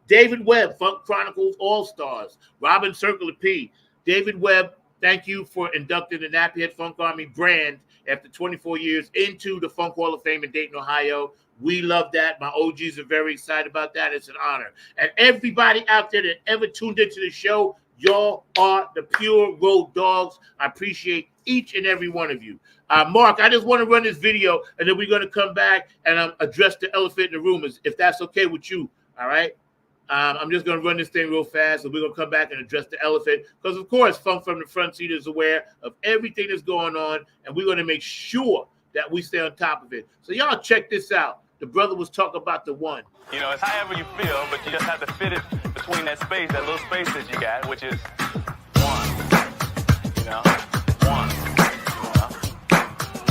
Speaker 1: David Webb, Funk Chronicles All-Stars. Robin Circular P. David Webb, thank you for inducting the Nappyhead Funk Army brand after 24 years into the Funk Hall of Fame in Dayton, Ohio. We love that. My OGs are very excited about that. It's an honor. And everybody out there that ever tuned into the show, y'all are the pure road dogs. I appreciate each and every one of you. Mark, I just want to run this video, and then we're going to come back and address the elephant in the room, if that's okay with you. All right? I'm just going to run this thing real fast, and we're going to come back and address the elephant. Because, of course, Funk from the Front Seat is aware of everything that's going on, and we're going to make sure that we stay on top of it. So y'all check this out. The brother was talking about the one.
Speaker 5: It's however you feel, but you just have to fit it between that space, that little space that you got, which is one. One.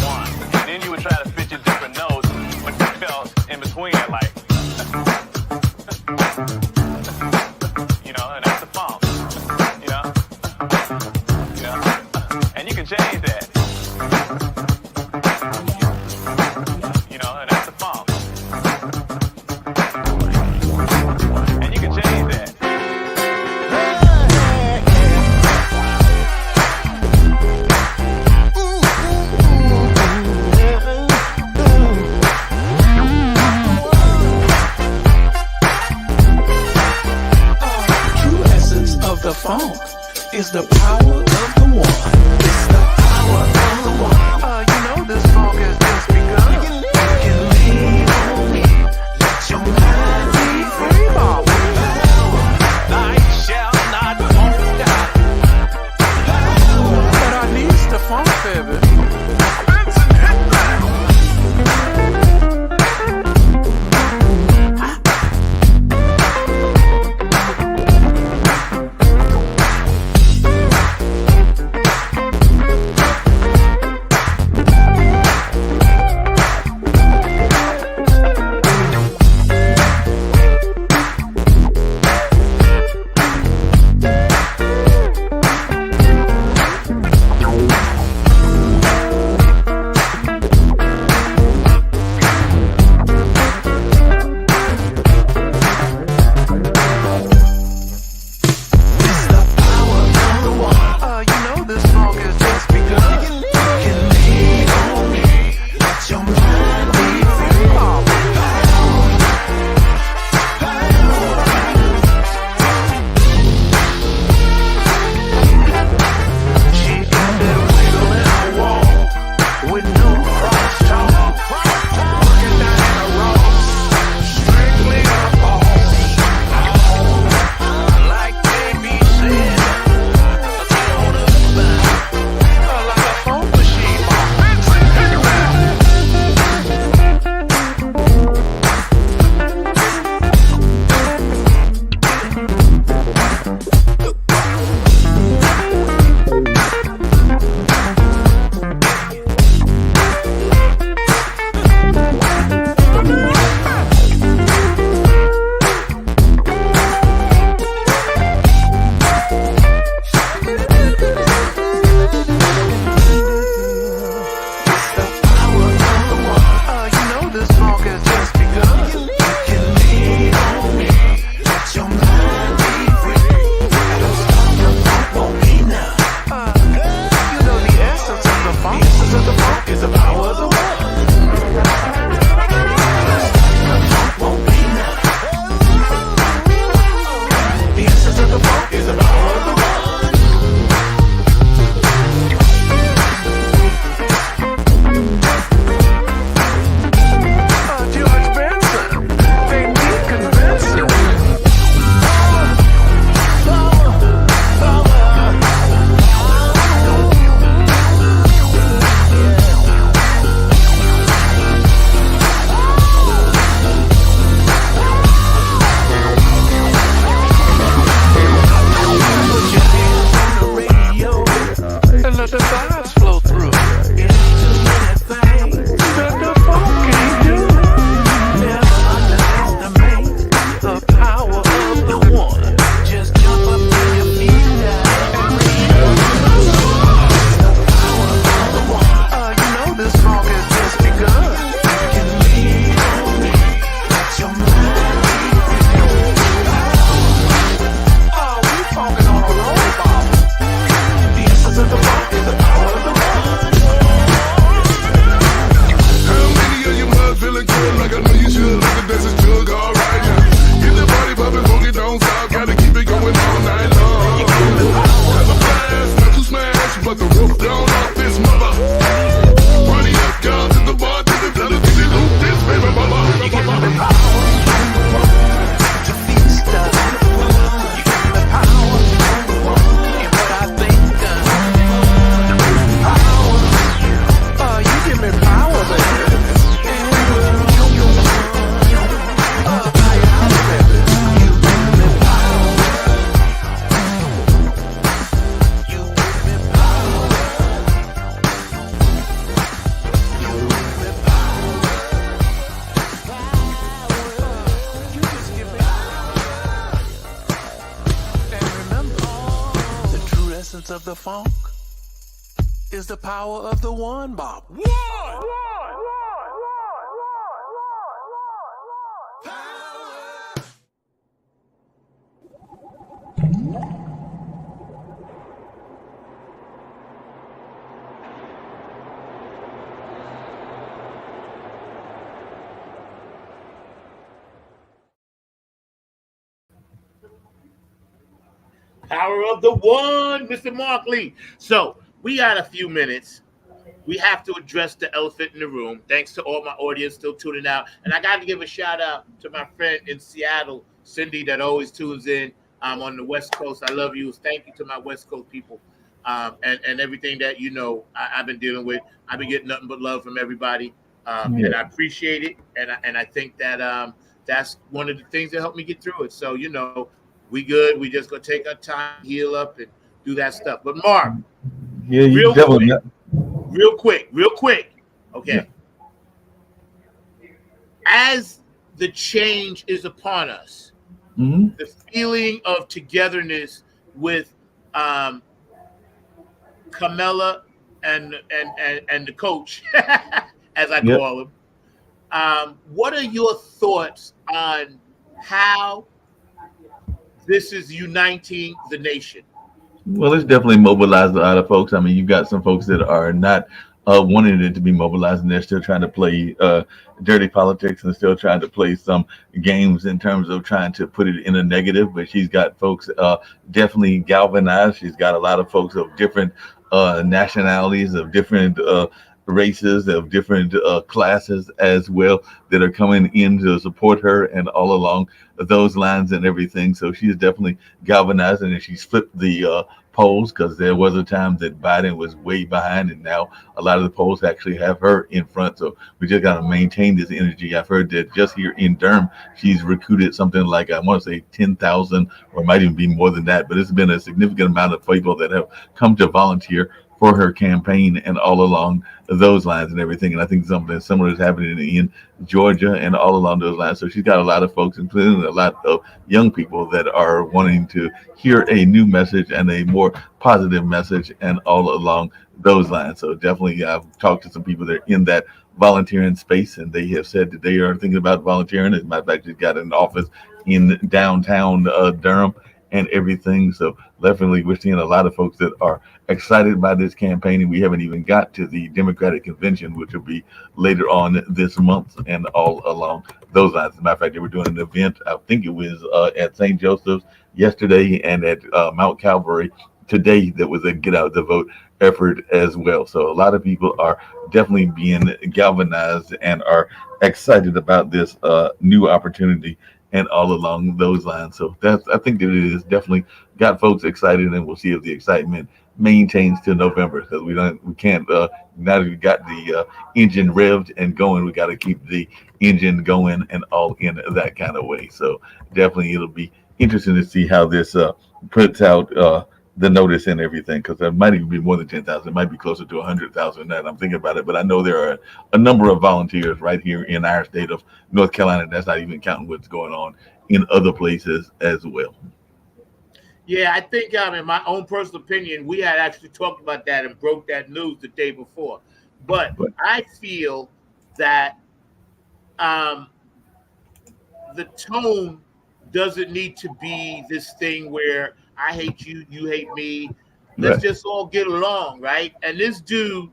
Speaker 5: One. And then you would try to fit your different notes, but you felt in between it, like, and that's the funk. And you can change that. And that's the funk. And you can change that.
Speaker 6: True essence of the funk is the power of the one. It's the power of the one. the vibes flow through. It's too many things that the funk can't do. Never underestimate the power of the one. Just jump up to your feet and you know this funk has just begun. You can lean on me, let your mind we funkin' on a roll ball. The essence of the funk is the power of the one.
Speaker 7: How many of you mud feeling good like I know you should? Look at this is jug all right now. Get the body poppin', funky, don't stop. Gotta keep it going all night long. Have a blast, not to smash, but the roof down off this mother. Running up, girl, to the bar, to the blood, to the loop, this baby mama.
Speaker 6: You give me the power to feast us. You give me the power in what I think of. Power, you give me power, baby. Of the funk is the power of the one, Bob. One!
Speaker 1: Power of the one, Mr. Markley. So we got a few minutes. We have to address the elephant in the room. Thanks to all my audience still tuning out. And I got to give a shout out to my friend in Seattle, Cindy, that always tunes in on the West Coast. I love you. Thank you to my West Coast people and everything that, I've been dealing with. I've been getting nothing but love from everybody. And I appreciate it. And I think that that's one of the things that helped me get through it. So, we good. We just gonna take our time, heal up, and do that stuff. But Mark, real quick. Okay.
Speaker 4: Yeah.
Speaker 1: As the change is upon us, the feeling of togetherness with Camilla and the coach, as I call him. What are your thoughts on how this is uniting the nation?
Speaker 4: Well, it's definitely mobilized a lot of folks. I mean, you've got some folks that are not wanting it to be mobilized, and they're still trying to play dirty politics and still trying to play some games in terms of trying to put it in a negative. But she's got folks definitely galvanized. She's got a lot of folks of different nationalities, of different races, of different classes as well, that are coming in to support her and all along those lines and everything. So she's definitely galvanizing, and she's flipped the polls, because there was a time that Biden was way behind, and now a lot of the polls actually have her in front. So we just got to maintain this energy. I've heard that just here in Durham, she's recruited something like, I want to say 10,000, or it might even be more than that, but it's been a significant amount of people that have come to volunteer for her campaign and all along those lines and everything. And I think something similar is happening in Georgia and all along those lines. So she's got a lot of folks, including a lot of young people, that are wanting to hear a new message and a more positive message and all along those lines. So definitely I've talked to some people that are in that volunteering space, and they have said that they are thinking about volunteering. As a matter of fact, she's got an office in downtown Durham and everything. So definitely we're seeing a lot of folks that are excited by this campaign, and we haven't even got to the Democratic convention, which will be later on this month and all along those lines. As a matter of fact, they were doing an event, I think it was at St. Joseph's yesterday and at Mount Calvary today, that was a get out the vote effort as well. So a lot of people are definitely being galvanized and are excited about this new opportunity and all along those lines. So I think that it has definitely got folks excited, and we'll see if the excitement maintains till November, because we can't now that we got the engine revved and going, we got to keep the engine going and all in that kind of way. So definitely it'll be interesting to see how this puts out the notice and everything, because there might even be more than 10,000. It might be closer to 100,000 now that I'm thinking about it. But I know there are a number of volunteers right here in our state of North Carolina. That's not even counting what's going on in other places as well.
Speaker 1: Yeah, I think, in my own personal opinion, we had actually talked about that and broke that news the day before. But I feel that the tone doesn't need to be this thing where I hate you, you hate me. Let's just all get along, right? And this dude,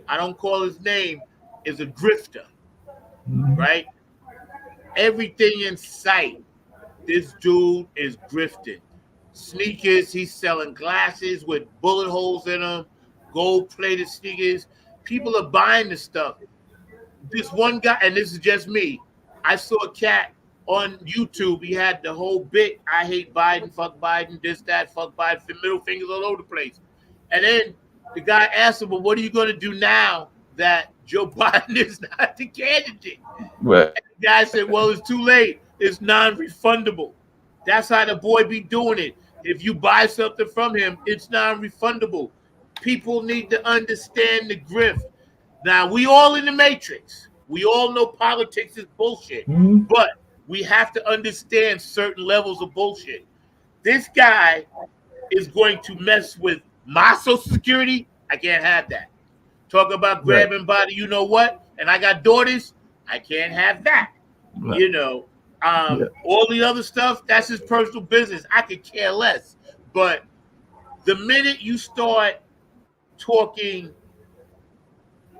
Speaker 1: I don't call his name, is a grifter, right? Everything in sight, this dude is grifting. Sneakers, he's selling glasses with bullet holes in them, gold-plated sneakers. People are buying this stuff. This one guy, and this is just me, I saw a cat on YouTube. He had the whole bit, I hate Biden, fuck Biden, this, that, fuck Biden, middle fingers all over the place. And then the guy asked him, well, what are you going to do now that Joe Biden is not the candidate?
Speaker 4: Right.
Speaker 1: And the guy said, well, it's too late. It's non-refundable. That's how the boy be doing it. If you buy something from him, it's non-refundable. People need to understand the grift. Now, we all in the matrix. We all know politics is bullshit. But we have to understand certain levels of bullshit. This guy is going to mess with my Social Security. I can't have that. Talk about grabbing body, you know what? And I got daughters. I can't have that.
Speaker 4: Right.
Speaker 1: You know, all the other stuff, that's his personal business. I could care less. But the minute you start talking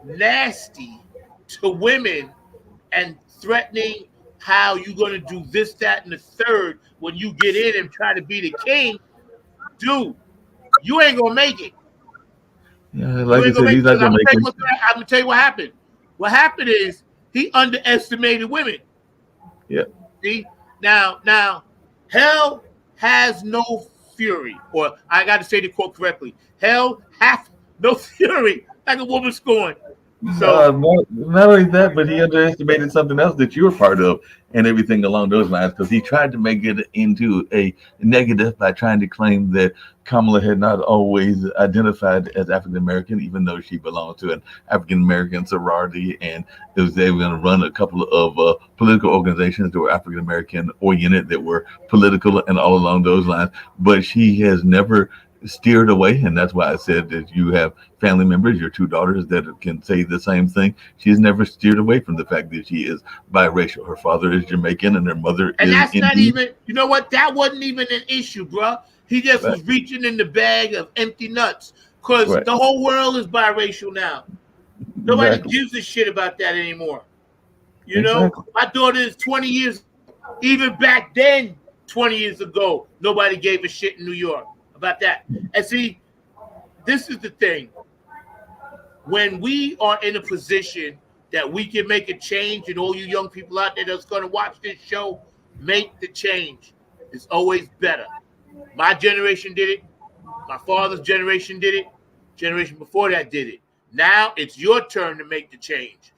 Speaker 1: nasty to women and threatening how you're going to do this, that, and the third when you get in and try to be the king, dude, you ain't going to make it.
Speaker 4: Yeah, like I said, he's not going to make it.
Speaker 1: I'm going to tell you what happened. What happened is he underestimated women.
Speaker 4: Yeah.
Speaker 1: See? Now, hell has no fury. Or I got to say the quote correctly. Hell hath no fury like a woman scorned. So
Speaker 4: not only that, but he underestimated something else that you were part of and everything along those lines, because he tried to make it into a negative by trying to claim that Kamala had not always identified as African American, even though she belonged to an African American sorority, and they were going to run a couple of political organizations that were African American oriented, that were political and all along those lines. But she has never steered away, and that's why I said that you have family members, your two daughters, that can say the same thing. She's never steered away from the fact that she is biracial. Her father is Jamaican and her mother is
Speaker 1: that's
Speaker 4: Indian.
Speaker 1: not even, you know what, that wasn't even an issue, bro. He just was reaching in the bag of empty nuts, because the whole world is biracial now. Nobody gives a shit about that anymore. You know, my daughter is 20 years, even back then, 20 years ago, nobody gave a shit in New York about that. And see, this is the thing. When we are in a position that we can make a change, and all you young people out there that's going to watch this show, make the change. It's always better. My generation did it. My father's generation did it. Generation before that did it. Now it's your turn to make the change.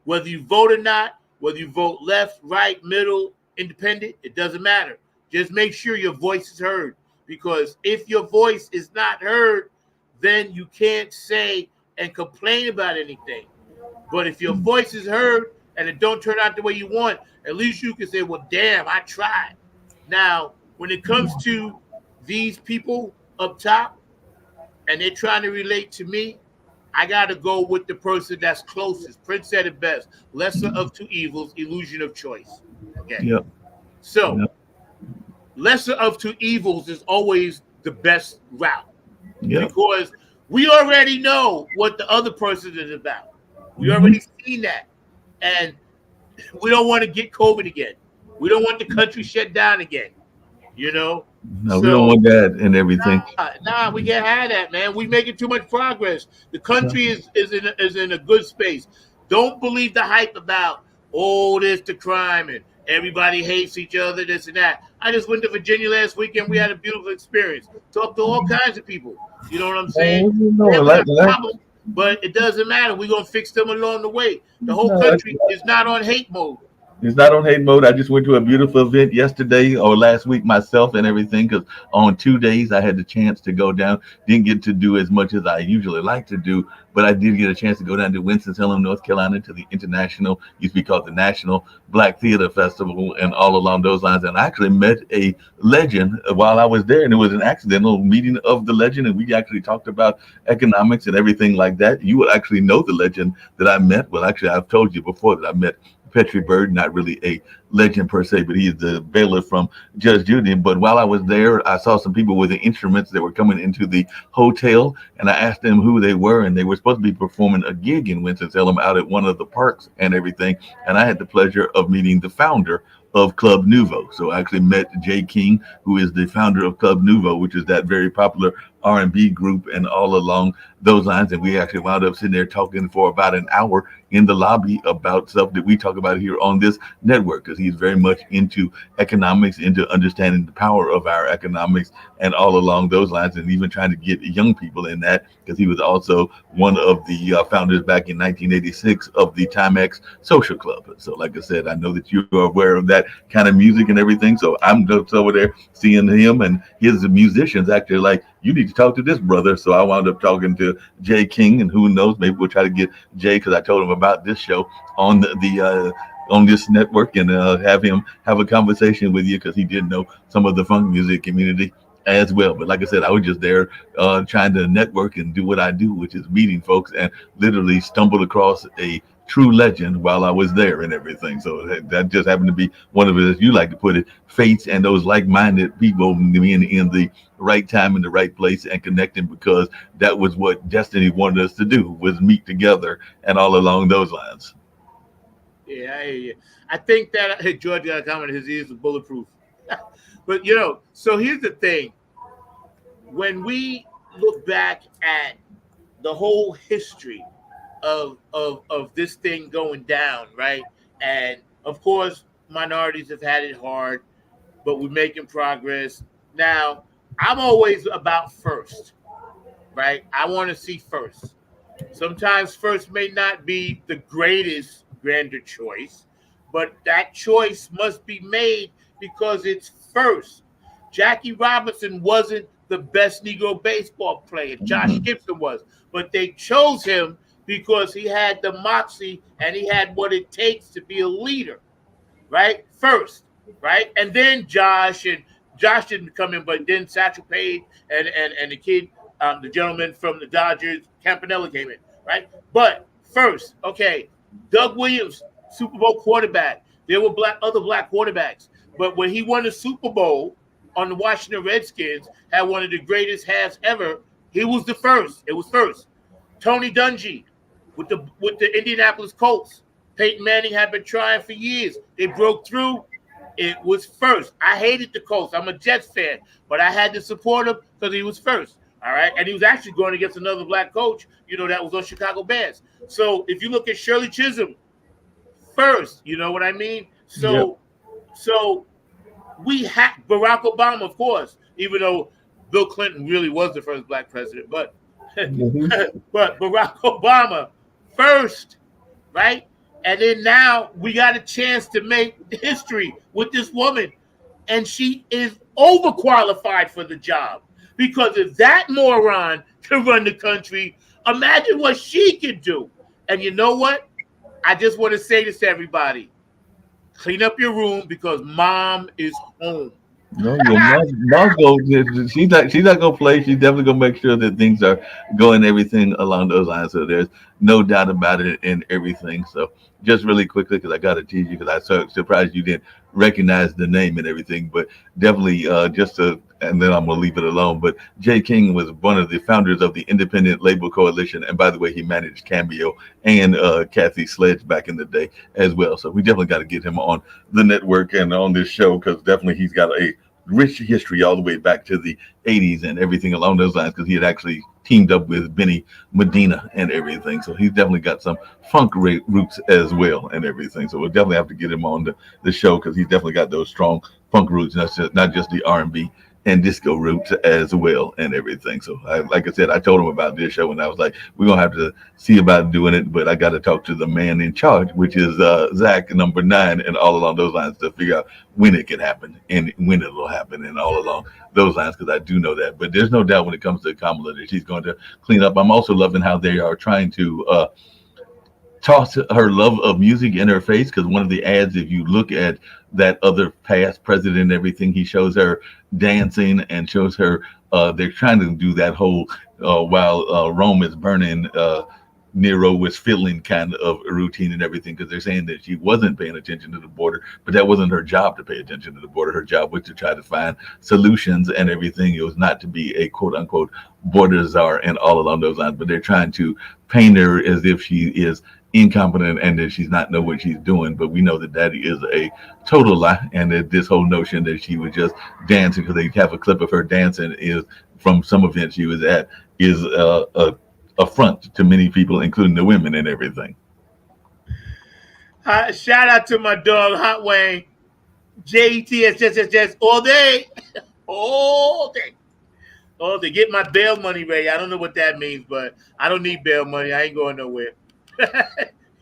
Speaker 1: Whether you vote or not, whether you vote left, right, middle, independent, it doesn't matter. Just make sure your voice is heard. Because if your voice is not heard, then you can't say and complain about anything. But if your voice is heard and it don't turn out the way you want, at least you can say, well, damn, I tried. Now, when it comes to these people up top and they're trying to relate to me, I got to go with the person that's closest. Prince said it best. Lesser of two evils, illusion of choice. Okay.
Speaker 4: Yep.
Speaker 1: So, lesser of two evils is always the best route. Yep. Because we already know what the other person is about. We already seen that. And we don't want to get COVID again. We don't want the country shut down again. You know?
Speaker 4: No, we don't want that and everything.
Speaker 1: Nah, we can't have that, man. We're making too much progress. The country is in a good space. Don't believe the hype about, this the crime and everybody hates each other, this and that. I just went to Virginia last weekend. We had a beautiful experience. Talked to all kinds of people. You know what I'm saying? Problem, but it doesn't matter. We're going to fix them along the way. The whole country is not on hate mode.
Speaker 4: It's not on hate mode. I just went to a beautiful event yesterday or last week myself and everything because on 2 days I had the chance to go down. Didn't get to do as much as I usually like to do, but I did get a chance to go down to Winston-Salem, North Carolina to the International, used to be called the National Black Theater Festival and all along those lines. And I actually met a legend while I was there, and it was an accidental meeting of the legend. And we actually talked about economics and everything like that. You would actually know the legend that I met. Well, actually, I've told you before that I met Petrie Bird, not really a legend per se, but he is the bailiff from Judge Judy. But while I was there, I saw some people with the instruments that were coming into the hotel, and I asked them who they were, and they were supposed to be performing a gig in Winston-Salem out at one of the parks and everything. And I had the pleasure of meeting the founder of Club Nouveau. So I actually met Jay King, who is the founder of Club Nouveau, which is that very popular R&B group, and all along those lines. And we actually wound up sitting there talking for about an hour in the lobby about stuff that we talk about here on this network, because he's very much into economics, into understanding the power of our economics and all along those lines, and even trying to get young people in that, because he was also one of the founders back in 1986 of the Timex Social Club. So like I said, I know that you are aware of that kind of music and everything. So I'm just over there seeing him and his musicians actually like, you need to talk to this brother. So I wound up talking to Jay King, and who knows, maybe we'll try to get Jay, because I told him about this show on the on this network, and have him have a conversation with you, because he did know some of the funk music community as well. But like I said, I was just there trying to network and do what I do, which is meeting folks, and literally stumbled across a true legend while I was there and everything. So that just happened to be one of it, as you like to put it, fates and those like-minded people being in the right time in the right place and connecting, because that was what destiny wanted us to do, was meet together and all along those lines.
Speaker 1: Yeah, I hear you. I think that George got a comment. His ears are bulletproof. But so here's the thing: when we look back at the whole history of this thing going down, right? And of course, minorities have had it hard, but we're making progress. Now, I'm always about first, right? I want to see first. Sometimes first may not be the greatest grander choice, but that choice must be made because it's first. Jackie Robinson wasn't the best Negro baseball player. Josh Gibson was, but they chose him because he had the moxie and he had what it takes to be a leader, right? First, right? And then Josh didn't come in, but then Satchel Paige and the kid, the gentleman from the Dodgers, Campanella, came in, right? But first, okay, Doug Williams, Super Bowl quarterback. There were other black quarterbacks, but when he won the Super Bowl on the Washington Redskins, had one of the greatest halves ever, he was the first. It was first. Tony Dungy with the Indianapolis Colts. Peyton Manning had been trying for years. They broke through. It was first. I hated the Colts. I'm a Jets fan, but I had to support him because he was first. All right. And he was actually going against another black coach, that was on Chicago Bears. So if you look at Shirley Chisholm, first, you know what I mean? So we had Barack Obama, of course, even though Bill Clinton really was the first black president, but but Barack Obama first, right? And then now we got a chance to make history with this woman, and she is overqualified for the job, because if that moron can run the country, imagine what she could do. And you know what? I just want to say this to everybody: clean up your room, because mom is home.
Speaker 4: No, she's not gonna play. She's definitely gonna make sure that things are going everything along those lines. So there's no doubt about it and everything. So just really quickly, because I gotta tease you, because I'm so surprised you didn't recognize the name and everything, but definitely and then I'm gonna leave it alone. But Jay King was one of the founders of the Independent Label Coalition, and by the way, he managed Cameo and Kathy Sledge back in the day as well. So we definitely got to get him on the network and on this show, because definitely he's got a rich history all the way back to the 80s and everything along those lines, because he had actually teamed up with Benny Medina and everything. So he's definitely got some funk roots as well and everything. So we'll definitely have to get him on the show, because he's definitely got those strong funk roots, not just the R&B and disco roots as well and everything. So like I said, I told him about this show and I was like, we're going to have to see about doing it, but I got to talk to the man in charge, which is Zach number 9 and all along those lines to figure out when it can happen and when it will happen and all along those lines, because I do know that. But there's no doubt when it comes to Kamala that she's going to clean up. I'm also loving how they are trying to toss her love of music in her face, because one of the ads, if you look at that other past president and everything, he shows her dancing and shows her they're trying to do that whole while Rome is burning, Nero was fiddling kind of routine and everything, because they're saying that she wasn't paying attention to the border, but that wasn't her job to pay attention to the border. Her job was to try to find solutions and everything. It was not to be a quote unquote border czar and all along those lines, but they're trying to paint her as if she is incompetent and that she's not know what she's doing. But we know that that is a total lie, and that this whole notion that she was just dancing, because they have a clip of her dancing is from some event she was at, is a affront to many people, including the women and everything.
Speaker 1: Shout out to my dog Hot Wayne, JETS all day, all day. Oh, they get my bail money ready. I don't know what that means, but I don't need bail money. I ain't going nowhere.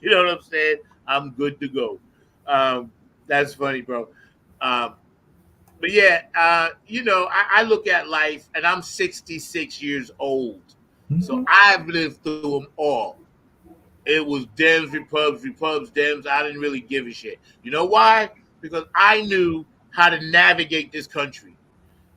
Speaker 1: You know what I'm saying? I'm good to go. That's funny, bro. But yeah, you know, I look at life, and I'm 66 years old. So I've lived through them all. It was Dems, Repubs, Dems. I didn't really give a shit. You know why? Because I knew how to navigate this country.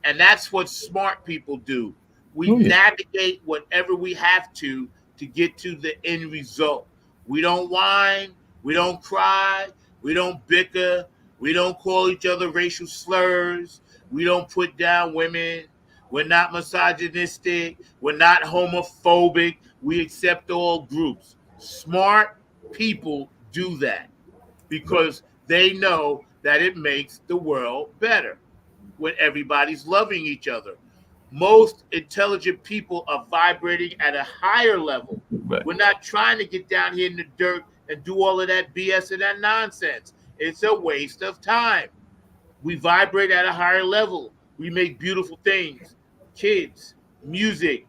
Speaker 1: And that's what smart people do. We navigate whatever we have to get to the end result. We don't whine. We don't cry. We don't bicker. We don't call each other racial slurs. We don't put down women. We're not misogynistic. We're not homophobic. We accept all groups. Smart people do that because they know that it makes the world better when everybody's loving each other. Most intelligent people are vibrating at a higher level.
Speaker 4: Right.
Speaker 1: We're not trying to get down here in the dirt and do all of that BS and that nonsense. It's a waste of time. We vibrate at a higher level. We make beautiful things. Kids, music.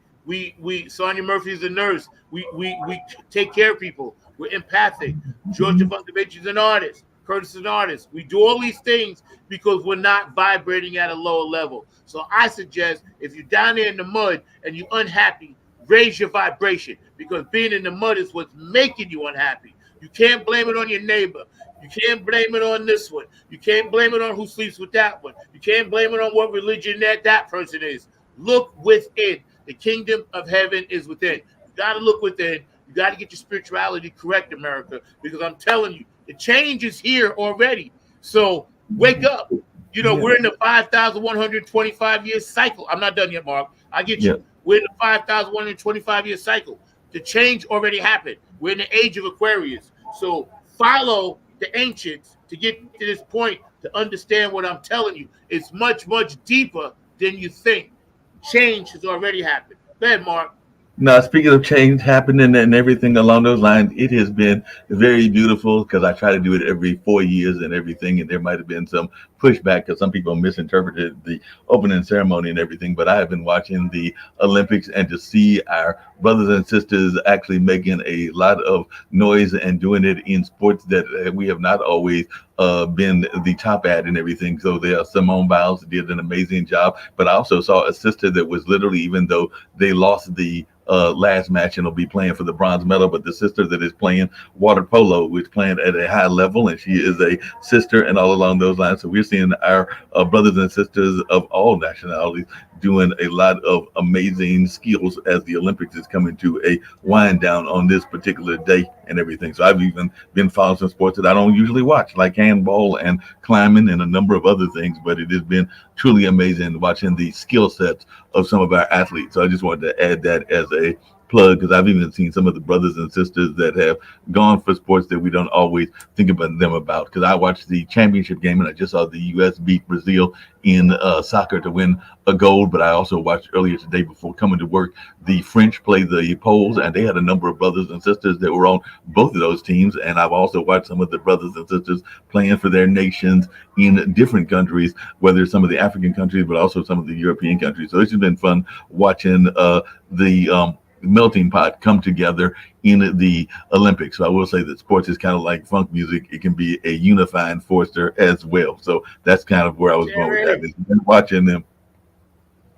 Speaker 1: Sonia Murphy is a nurse. We take care of people. We're empathic. Georgia Funkadeelic is an artist. Curtis is an artist. We do all these things because we're not vibrating at a lower level. So I suggest if you're down there in the mud and you're unhappy, raise your vibration, because being in the mud is what's making you unhappy. You can't blame it on your neighbor. You can't blame it on this one. You can't blame it on who sleeps with that one. You can't blame it on what religion that person is. Look within. The kingdom of heaven is within. You got to look within. You got to get your spirituality correct, America, because I'm telling you, the change is here already. So wake up. You know, we're in the 5,125 year cycle. I'm not done yet, Mark. I get you. We're in the 5,125 year cycle. The change already happened. We're in the age of Aquarius. So follow the ancients to get to this point to understand what I'm telling you. It's much, much deeper than you think. Change has already happened. Go ahead, Mark.
Speaker 4: Now, speaking of change happening and everything along those lines, it has been very beautiful because I try to do it every 4 years and everything, and there might have been some pushback because some people misinterpreted the opening ceremony and everything, but I have been watching the Olympics, and to see our brothers and sisters actually making a lot of noise and doing it in sports that we have not always been the top at and everything. So there, Simone Biles did an amazing job, but I also saw a sister that was literally, even though they lost the last match and will be playing for the bronze medal, but the sister that is playing water polo, which is playing at a high level, and she is a sister and all along those lines. So we're seeing our brothers and sisters of all nationalities doing a lot of amazing skills as the Olympics is coming to a wind down on this particular day and everything. So I've even been following some sports that I don't usually watch, like handball and climbing and a number of other things, but it has been truly amazing watching the skill sets of some of our athletes. So I just wanted to add that as a plug, because I've even seen some of the brothers and sisters that have gone for sports that we don't always think about them about. Because I watched the championship game and I just saw the U.S. beat Brazil in soccer to win a gold. But I also watched earlier today before coming to work, the French play the Poles, and they had a number of brothers and sisters that were on both of those teams. And I've also watched some of the brothers and sisters playing for their nations in different countries, whether it's some of the African countries, but also some of the European countries. So it's just been fun watching the melting pot come together in the Olympics. So I will say that sports is kind of like funk music. It can be a unifying force there as well. So that's kind of where I was going with that. It's been watching them.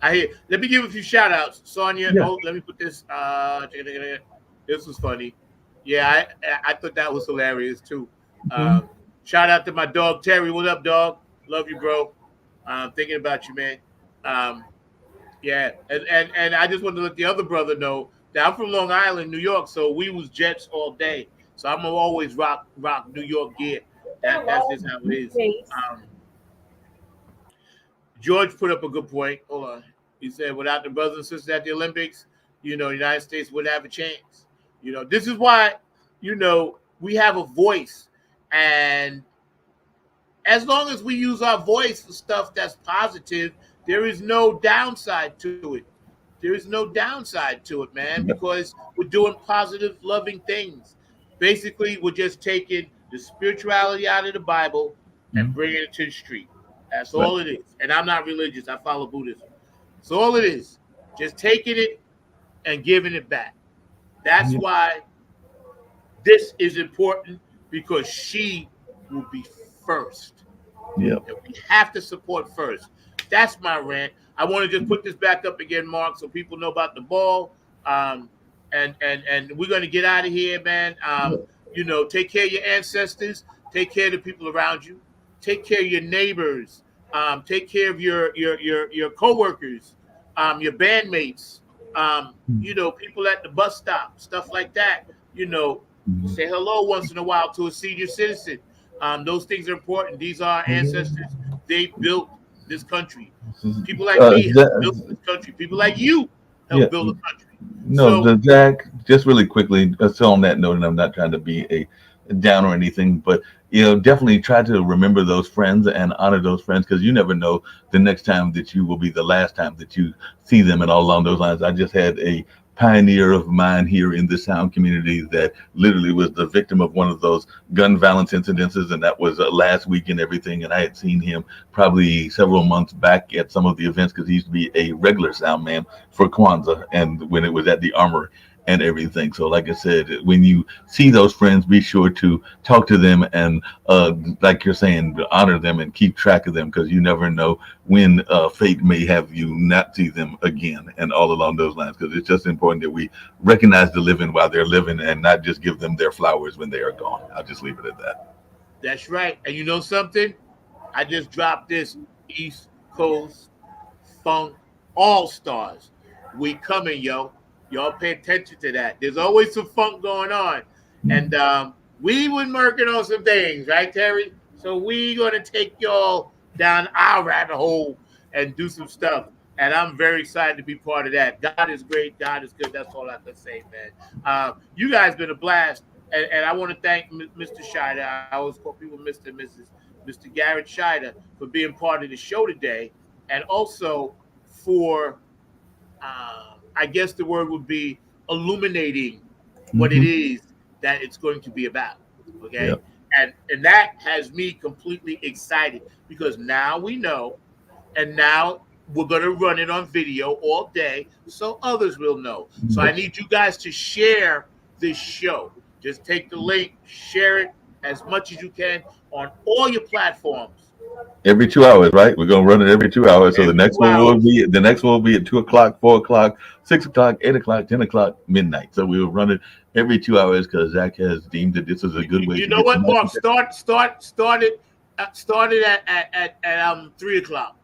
Speaker 1: I hear. Let me give a few shout outs. Sonia,
Speaker 4: Yeah.
Speaker 1: oh, let me put this. This was funny. Yeah, I thought that was hilarious too. Shout out to my dog Terry. What up, dog? Love you, bro. Thinking about you, man. Yeah, and I just wanted to let the other brother know that I'm from Long Island, New York, so we was Jets all day. So I'm gonna always rock New York gear. That's just how it is. George put up a good point. Hold on. He said, without the brothers and sisters at the Olympics, the United States wouldn't have a chance. This is why, we have a voice. And as long as we use our voice for stuff that's positive, there is no downside to it. There is no downside to it, man, because we're doing positive, loving things. Basically, we're just taking the spirituality out of the Bible and bringing it to the street. That's all it is. And I'm not religious. I follow Buddhism. So all it is, just taking it and giving it back. That's why this is important, because she will be first.
Speaker 4: Yeah.
Speaker 1: We have to support first. That's my rant. I want to just put this back up again, Mark, so people know about the ball. And we're going to get out of here, man. Take care of your ancestors. Take care of the people around you. Take care of your neighbors. Take care of your coworkers, your bandmates. People at the bus stop, stuff like that. Say hello once in a while to a senior citizen. Those things are important. These are our ancestors. They built this country. People like me have built this country. People like you help build the country.
Speaker 4: No, Zach, just really quickly, so on that note, and I'm not trying to be a down or anything, but definitely try to remember those friends and honor those friends, because you never know the next time that you will be the last time that you see them, and all along those lines. I just had a pioneer of mine here in the sound community that literally was the victim of one of those gun violence incidences, and that was last week and everything. And I had seen him probably several months back at some of the events, because he used to be a regular sound man for Kwanzaa, and when it was at the Armory and everything. So like I said, when you see those friends, be sure to talk to them and like you're saying, honor them and keep track of them, because you never know when fate may have you not see them again, and all along those lines. Because it's just important that we recognize the living while they're living and not just give them their flowers when they are gone. I'll just leave it at that.
Speaker 1: That's right. And you know something? I just dropped this East Coast Funk All-Stars. We coming, yo. Y'all pay attention to that. There's always some funk going on. And we been working on some things, right, Terry? So we going to take y'all down our rabbit hole and do some stuff. And I'm very excited to be part of that. God is great. God is good. That's all I can say, man. You guys been a blast. And I want to thank Mr. Shider. I always call people Mr. and Mr. Garrett Shider for being part of the show today. And also for... I guess the word would be illuminating what it is that it's going to be about. Okay. Yep. And that has me completely excited, because now we know, and now we're going to run it on video all day so others will know. So I need you guys to share this show. Just take the link, share it as much as you can on all your platforms.
Speaker 4: Every 2 hours, right? We're gonna run it every 2 hours. So the next one will be at 2 o'clock, 4 o'clock, 6 o'clock, 8 o'clock, 10 o'clock, midnight. So we will run it every 2 hours, because Zach has deemed that this is a good way.
Speaker 1: You know what, Mark? Started at 3 o'clock.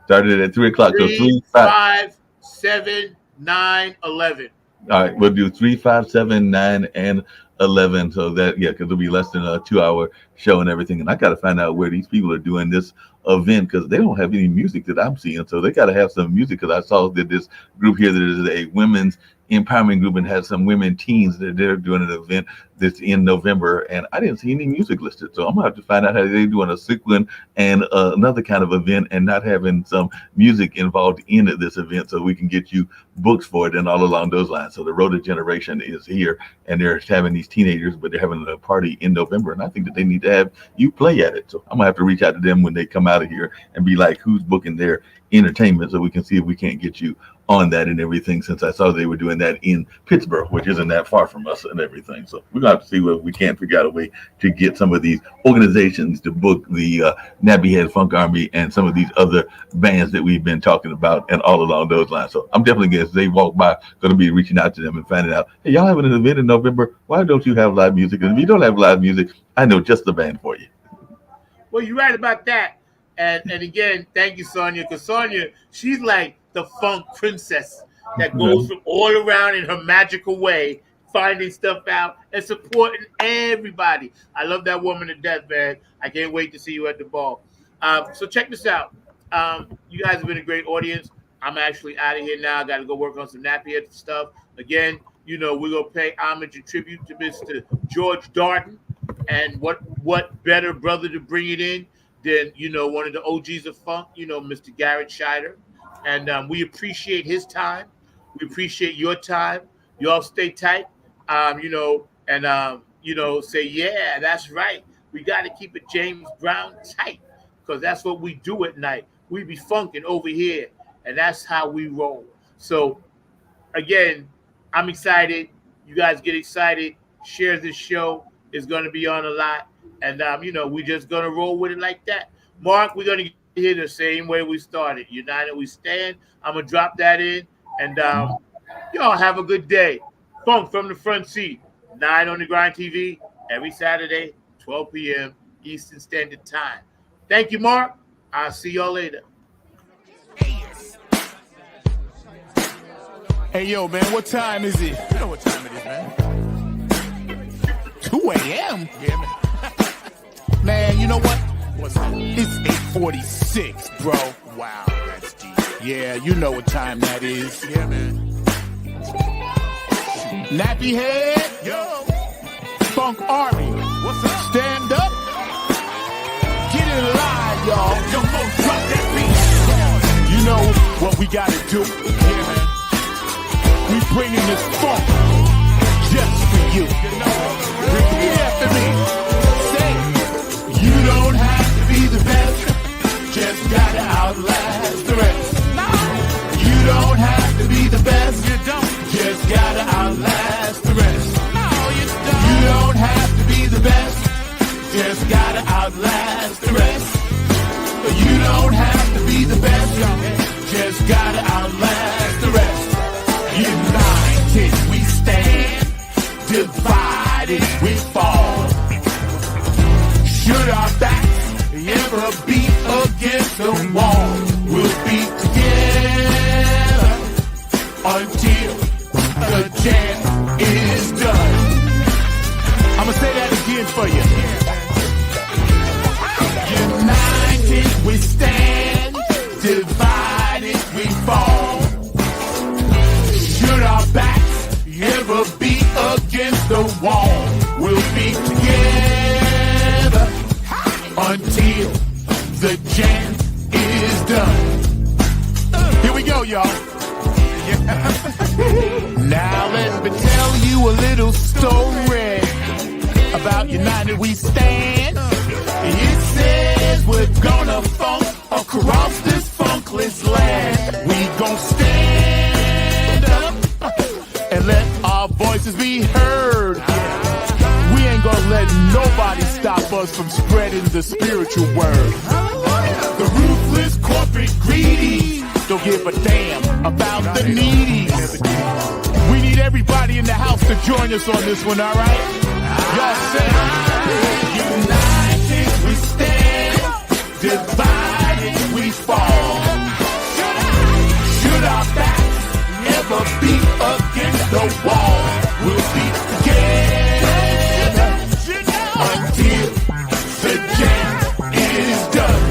Speaker 4: Started at 3 o'clock.
Speaker 1: 3, 5, 7, 9, 11.
Speaker 4: All right, we'll do 3, 5, 7, 9, and 11. So that, because it'll be less than a 2 hour show and everything. And I got to find out where these people are doing this event, because they don't have any music that I'm seeing. So they got to have some music, because I saw that this group here, that is a women's empowerment group and has some women teens that they're doing an event that's in November, and I didn't see any music listed. So I'm gonna have to find out how they're doing a cycling and another kind of event and not having some music involved in this event, so we can get you books for it and all along those lines. So the Rhoda generation is here, and they're having these teenagers, but they're having a party in November, and I think that they need to have you play at it. So I'm gonna have to reach out to them when they come out of here and be like, who's booking their entertainment, so we can see if we can't get you on that and everything, since I saw they were doing that in Pittsburgh, which isn't that far from us and everything. So we're gonna have to see whether we can figure out a way to get some of these organizations to book the Nappy Head Funk Army and some of these other bands that we've been talking about and all along those lines. So I'm definitely going to, as they walk by, going to be reaching out to them and finding out, hey, y'all having an event in November? Why don't you have live music? And if you don't have live music, I know just the band for you.
Speaker 1: Well, you're right about that. And again, thank you, Sonia, because Sonia, she's like the funk princess that goes from all around in her magical way, finding stuff out and supporting everybody. I love that woman to death, man. I can't wait to see you at the ball. So check this out. You guys have been a great audience. I'm actually out of here now. I got to go work on some nappy head stuff. Again, you know, we're going to pay homage and tribute to Mr. George Darden. And what better brother to bring it in than, you know, one of the OGs of funk, you know, Mr. Garrett SHIDER. And we appreciate his time. We appreciate your time. You all stay tight, you know, and, you know, say, yeah, that's right. We got to keep it James Brown tight, because that's what we do at night. We be funking over here, and that's how we roll. So, again, I'm excited. You guys get excited. Share this show. It's going to be on a lot. And, you know, we're just going to roll with it like that. Mark, we're going to get here the same way we started. United we stand. I'm going to drop that in. And y'all have a good day. Funk from the front seat. 9 on the Grind TV every Saturday, 12 p.m. Eastern Standard Time. Thank you, Mark. I'll see y'all later.
Speaker 2: Hey, yo, man, what time is it? You know what time it is, man. 2 a.m.? Yeah, man. Man, you know what? What's up? It's 8:46, bro. Wow, that's deep. Yeah, you know what time that is. Yeah, man. Nappy Head, yo. Funk Army, what's up? Stand up. Get it live, y'all. Yo, drop that beat. You know what we gotta do. Yeah, man. We bringing this funk just for you. Repeat after me. Say, you don't have to be the best, just gotta outlast the rest. You don't have to be the best, you don't, just gotta outlast the rest. You don't have to be the best, just gotta outlast the rest. You don't have to be the best, just gotta outlast the rest. United we stand, divided we fall. Should our backs ever be against the wall, we'll be together until the jam is done. I'ma say that again for you. United we stand, divided we fall. Should our backs ever be against the wall, we'll be together until the jam is done. Here we go, y'all. Now let me tell you a little story about United We Stand. It says we're gonna funk across this funkless land. We gon' stand up and let our voices be heard. We ain't gonna let nobody stop us from spreading the spiritual word. The ruthless corporate greedy don't give a damn about the needy. We need everybody in the house to join us on this one, alright? Y'all say, united we stand, divided we fall. Should our backs ever be against the wall, we'll be together until the jam is done.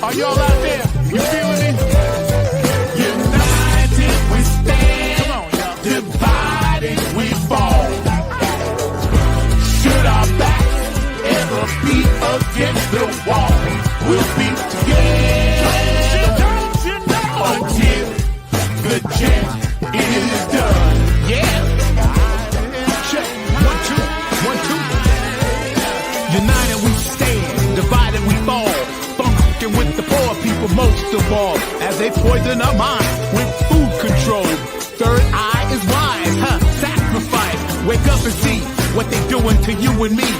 Speaker 2: Are y'all out there? You feeling it? United we stand. fall as they poison our mind with food control. Third eye is wise, sacrifice. Wake up and see what they doing to you and me.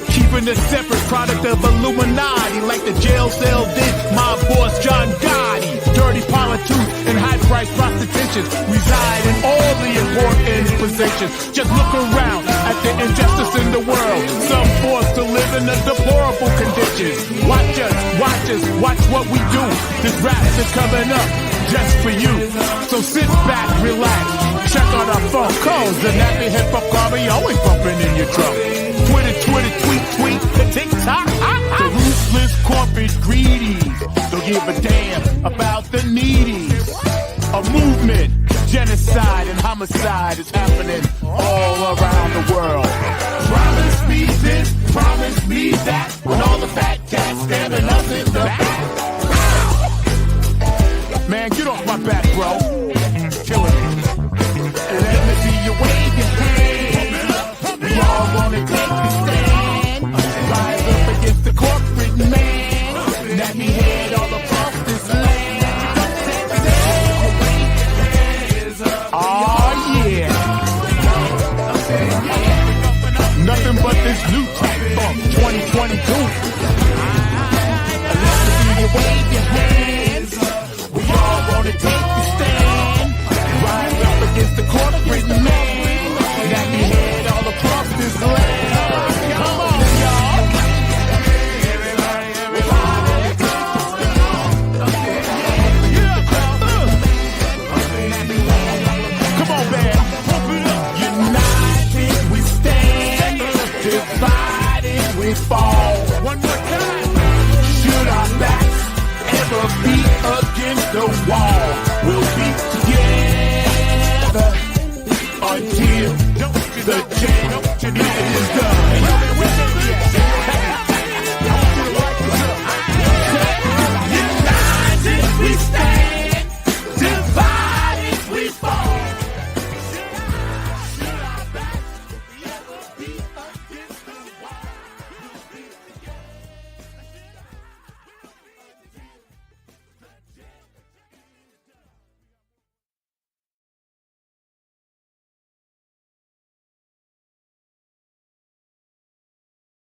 Speaker 2: Keeping a separate product of Illuminati, like the jail cell did my boss John Gotti. Dirty politics and high-priced prostitution reside in all the important positions. Just look around at the injustice in the world. Some forced to live in a deplorable conditions. Watch us, watch what we do. This rap is coming up just for you. So sit back, relax, check on our phone calls. The nappy hip-hop army always bumping in your truck. Twitter, tweet, TikTok. The ruthless corporate greedies don't give a damn about the needy. A movement, genocide and homicide is happening all around the world. Promise me this, promise me that, when all the fat cats stabbing us in the back. Man, get off my back, bro. Killing me. Let me see you wave your hand. We all wanna take the stand. Rise up against the corporate man. Let me head all across this land. Oh yeah. Nothing but this new type funk 2022. Let me see you wave your hands. We all wanna take the stand. Rise up against the corporate man. Let me head all across this land. Come on, y'all. Come on, man. United we stand. Divided we fall. One more time. Should our backs ever be against the wall, we'll be together until the change is done.